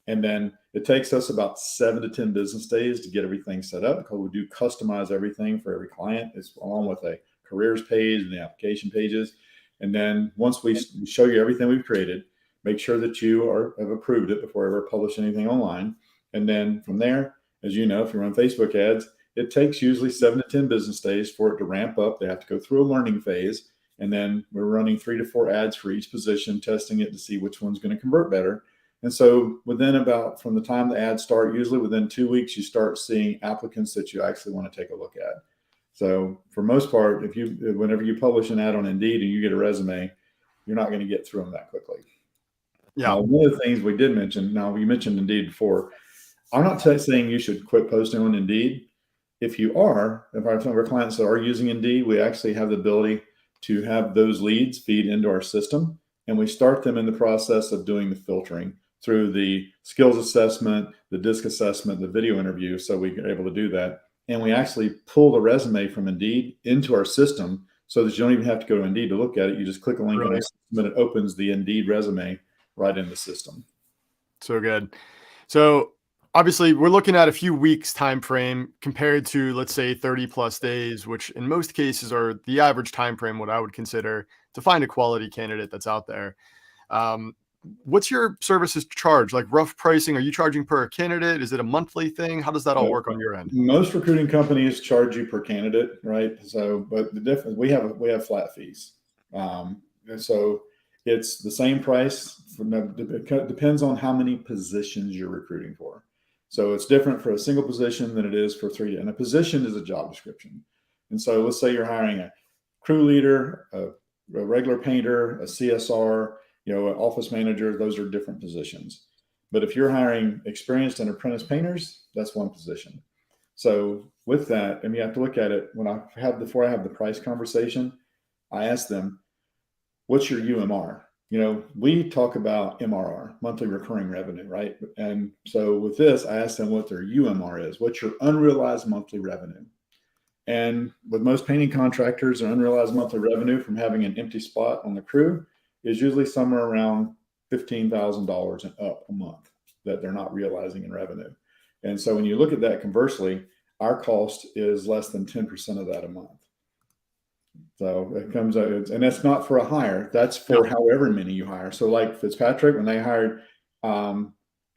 B: And then it takes us about 7 to 10 business days to get everything set up because we do customize everything for every client. It's along with a careers page and the application pages. And then once we show you everything we've created, make sure that you have approved it before I ever publish anything online. And then from there, as you know, if you run Facebook ads, it takes usually 7 to 10 business days for it to ramp up. They have to go through a learning phase. And then we're running 3 to 4 ads for each position, testing it to see which one's going to convert better. And so from the time the ads start, usually within 2 weeks, you start seeing applicants that you actually want to take a look at. So for most part, whenever you publish an ad on Indeed and you get a resume, you're not going to get through them that quickly.
A: Yeah.
B: One of the things we did mention, now you mentioned Indeed before. I'm not saying you should quit posting on Indeed. If some of our clients are using Indeed, we actually have the ability to have those leads feed into our system. And we start them in the process of doing the filtering through the skills assessment, the disc assessment, the video interview. So we are able to do that. And we actually pull the resume from Indeed into our system so that you don't even have to go to Indeed to look at it. You just click a link and it opens the Indeed resume right in the system.
A: So good. So obviously we're looking at a few weeks time frame compared to, let's say, 30 plus days, which in most cases are the average time frame, what I would consider to find a quality candidate that's out there. What's your services charge? Like rough pricing? Are you charging per candidate? Is it a monthly thing? How does that all work on your end?
B: Most recruiting companies charge you per candidate, right? So, but the difference, we have flat fees. So it's the same price. It depends on how many positions you're recruiting for. So it's different for a single position than it is for three. And a position is a job description. And so let's say you're hiring a crew leader, a regular painter, a CSR, an office manager. Those are different positions. But if you're hiring experienced and apprentice painters, that's one position. So with that, and you have to look at it before I have the price conversation, I ask them, what's your UMR? We talk about MRR, monthly recurring revenue, right? And so with this, I ask them what their UMR is. What's your unrealized monthly revenue? And with most painting contractors, their unrealized monthly revenue from having an empty spot on the crew is usually somewhere around $15,000 and up a month that they're not realizing in revenue. And so when you look at that conversely, our cost is less than 10% of that a month. So it comes out, and that's not for a hire. That's for however many you hire. So like Fitzpatrick, when they hired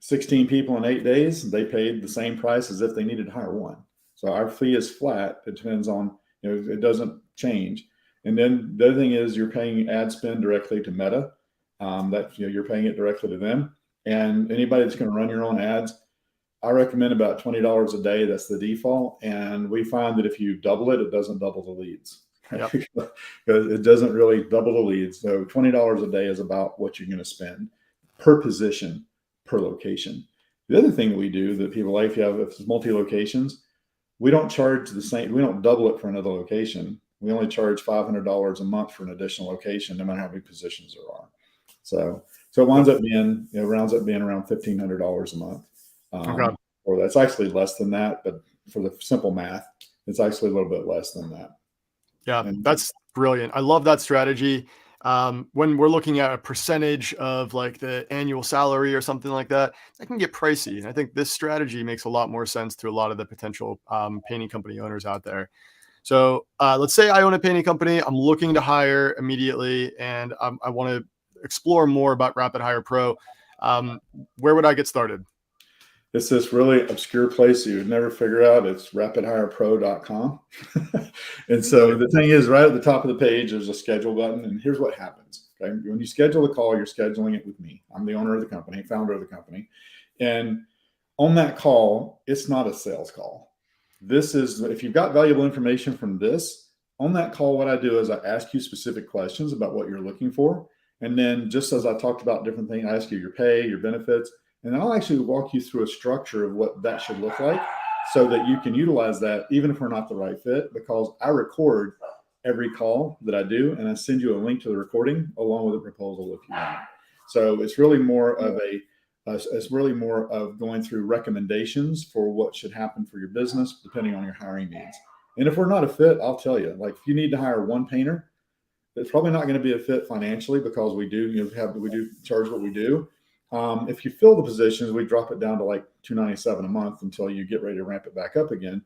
B: 16 people in 8 days, they paid the same price as if they needed to hire one. So our fee is flat. It depends on, it doesn't change. And then the other thing is you're paying ad spend directly to Meta. You're paying it directly to them. And anybody that's going to run your own ads, I recommend about $20 a day. That's the default. And we find that if you double it, it doesn't double the leads. Yep. It doesn't really double the leads. So $20 a day is about what you're going to spend per position, per location. The other thing that we do that people like, if it's multi-locations, we don't charge the same. We don't double it for another location. We only charge $500 a month for an additional location, no matter how many positions there are. So it winds up being, rounds up being around $1,500 a month.
A: Okay.
B: Or that's actually less than that, but for the simple math, it's actually a little bit less than that.
A: Yeah, that's brilliant. I love that strategy. When we're looking at a percentage of like the annual salary or something like that, that can get pricey. And I think this strategy makes a lot more sense to a lot of the potential painting company owners out there. So let's say I own a painting company. I'm looking to hire immediately, and I want to explore more about RapidHirePro. Where would I get started?
B: It's this really obscure place you would never figure out. It's rapidhirepro.com. And so the thing is, right at the top of the page, there's a schedule button. And here's what happens. Okay? When you schedule a call, you're scheduling it with me. I'm the owner of the company, founder of the company. And on that call, it's not a sales call. This is, if you've got valuable information from this, on that call, what I do is I ask you specific questions about what you're looking for. And then just as I talked about different things, I ask you your pay, your benefits, and I'll actually walk you through a structure of what that should look like so that you can utilize that even if we're not the right fit, because I record every call that I do and I send you a link to the recording along with a proposal if you want. So it's really more of going through recommendations for what should happen for your business depending on your hiring needs. And if we're not a fit, I'll tell you, like if you need to hire one painter, it's probably not going to be a fit financially because we do charge what we do. If you fill the positions, we drop it down to like $297 a month until you get ready to ramp it back up again.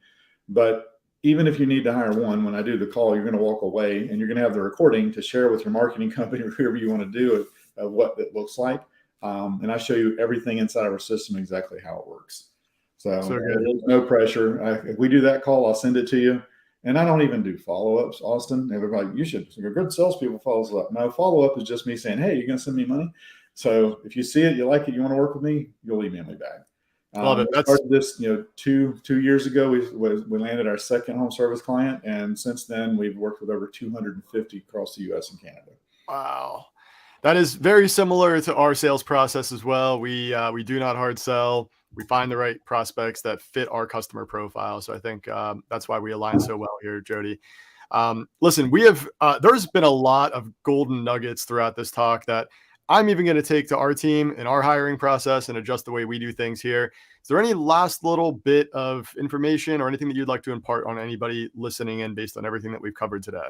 B: But even if you need to hire one, when I do the call, you're going to walk away and you're going to have the recording to share with your marketing company or whoever you want to do of what it looks like. And I show you everything inside of our system, exactly how it works. So there's no pressure. If we do that call, I'll send it to you. And I don't even do follow-ups, Austin. Everybody, you should. Your good salespeople follows up. No, follow-up is just me saying, hey, you're going to send me money? So if you see it, you like it, you want to work with me, you'll email me back.
A: Love it.
B: We started this, 2 years ago. We landed our second home service client, and since then we've worked with over 250 across the U.S. and Canada.
A: Wow, that is very similar to our sales process as well. We do not hard sell. We find the right prospects that fit our customer profile. So I think that's why we align so well here, Jody. Listen, we have there's been a lot of golden nuggets throughout this talk that I'm even going to take to our team in our hiring process and adjust the way we do things here. Is there any last little bit of information or anything that you'd like to impart on anybody listening in based on everything that we've covered today?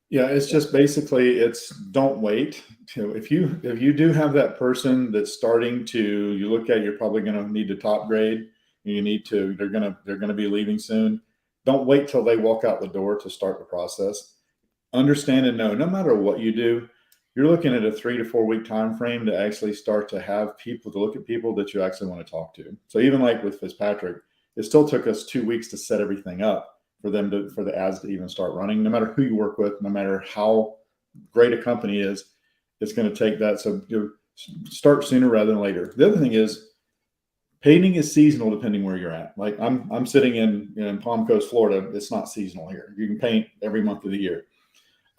B: Yeah, it's just basically don't wait. If you do have that person that's starting to, you look at, you're probably going to need to top grade. They're going to be leaving soon. Don't wait till they walk out the door to start the process. Understand and know, no matter what you do, you're looking at a 3 to 4 week time frame to actually start to have people to look at people that you actually want to talk to. So even like with Fitzpatrick, it still took us 2 weeks to set everything up for the ads to even start running. No matter who you work with, no matter how great a company is, it's going to take that. So start sooner rather than later. The other thing is, painting is seasonal depending where you're at. Like I'm sitting in Palm Coast, Florida. It's not seasonal here. You can paint every month of the year.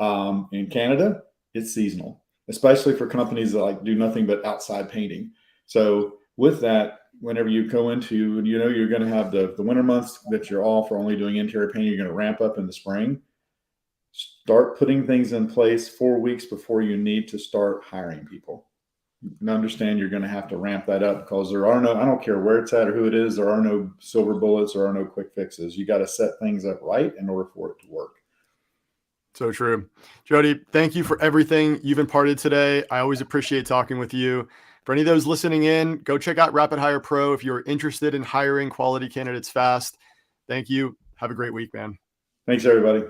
B: In Canada, it's seasonal, especially for companies that like do nothing but outside painting. So with that, whenever you go into, you're going to have the winter months that you're off for only doing interior painting, you're going to ramp up in the spring. Start putting things in place 4 weeks before you need to start hiring people. And understand you're going to have to ramp that up, because there are no, I don't care where it's at or who it is, there are no silver bullets, there are no quick fixes. You got to set things up right in order for it to work.
A: So true. Jody, thank you for everything you've imparted today. I always appreciate talking with you. For any of those listening in, go check out Rapid Hire Pro if you're interested in hiring quality candidates fast. Thank you. Have a great week, man.
B: Thanks, everybody.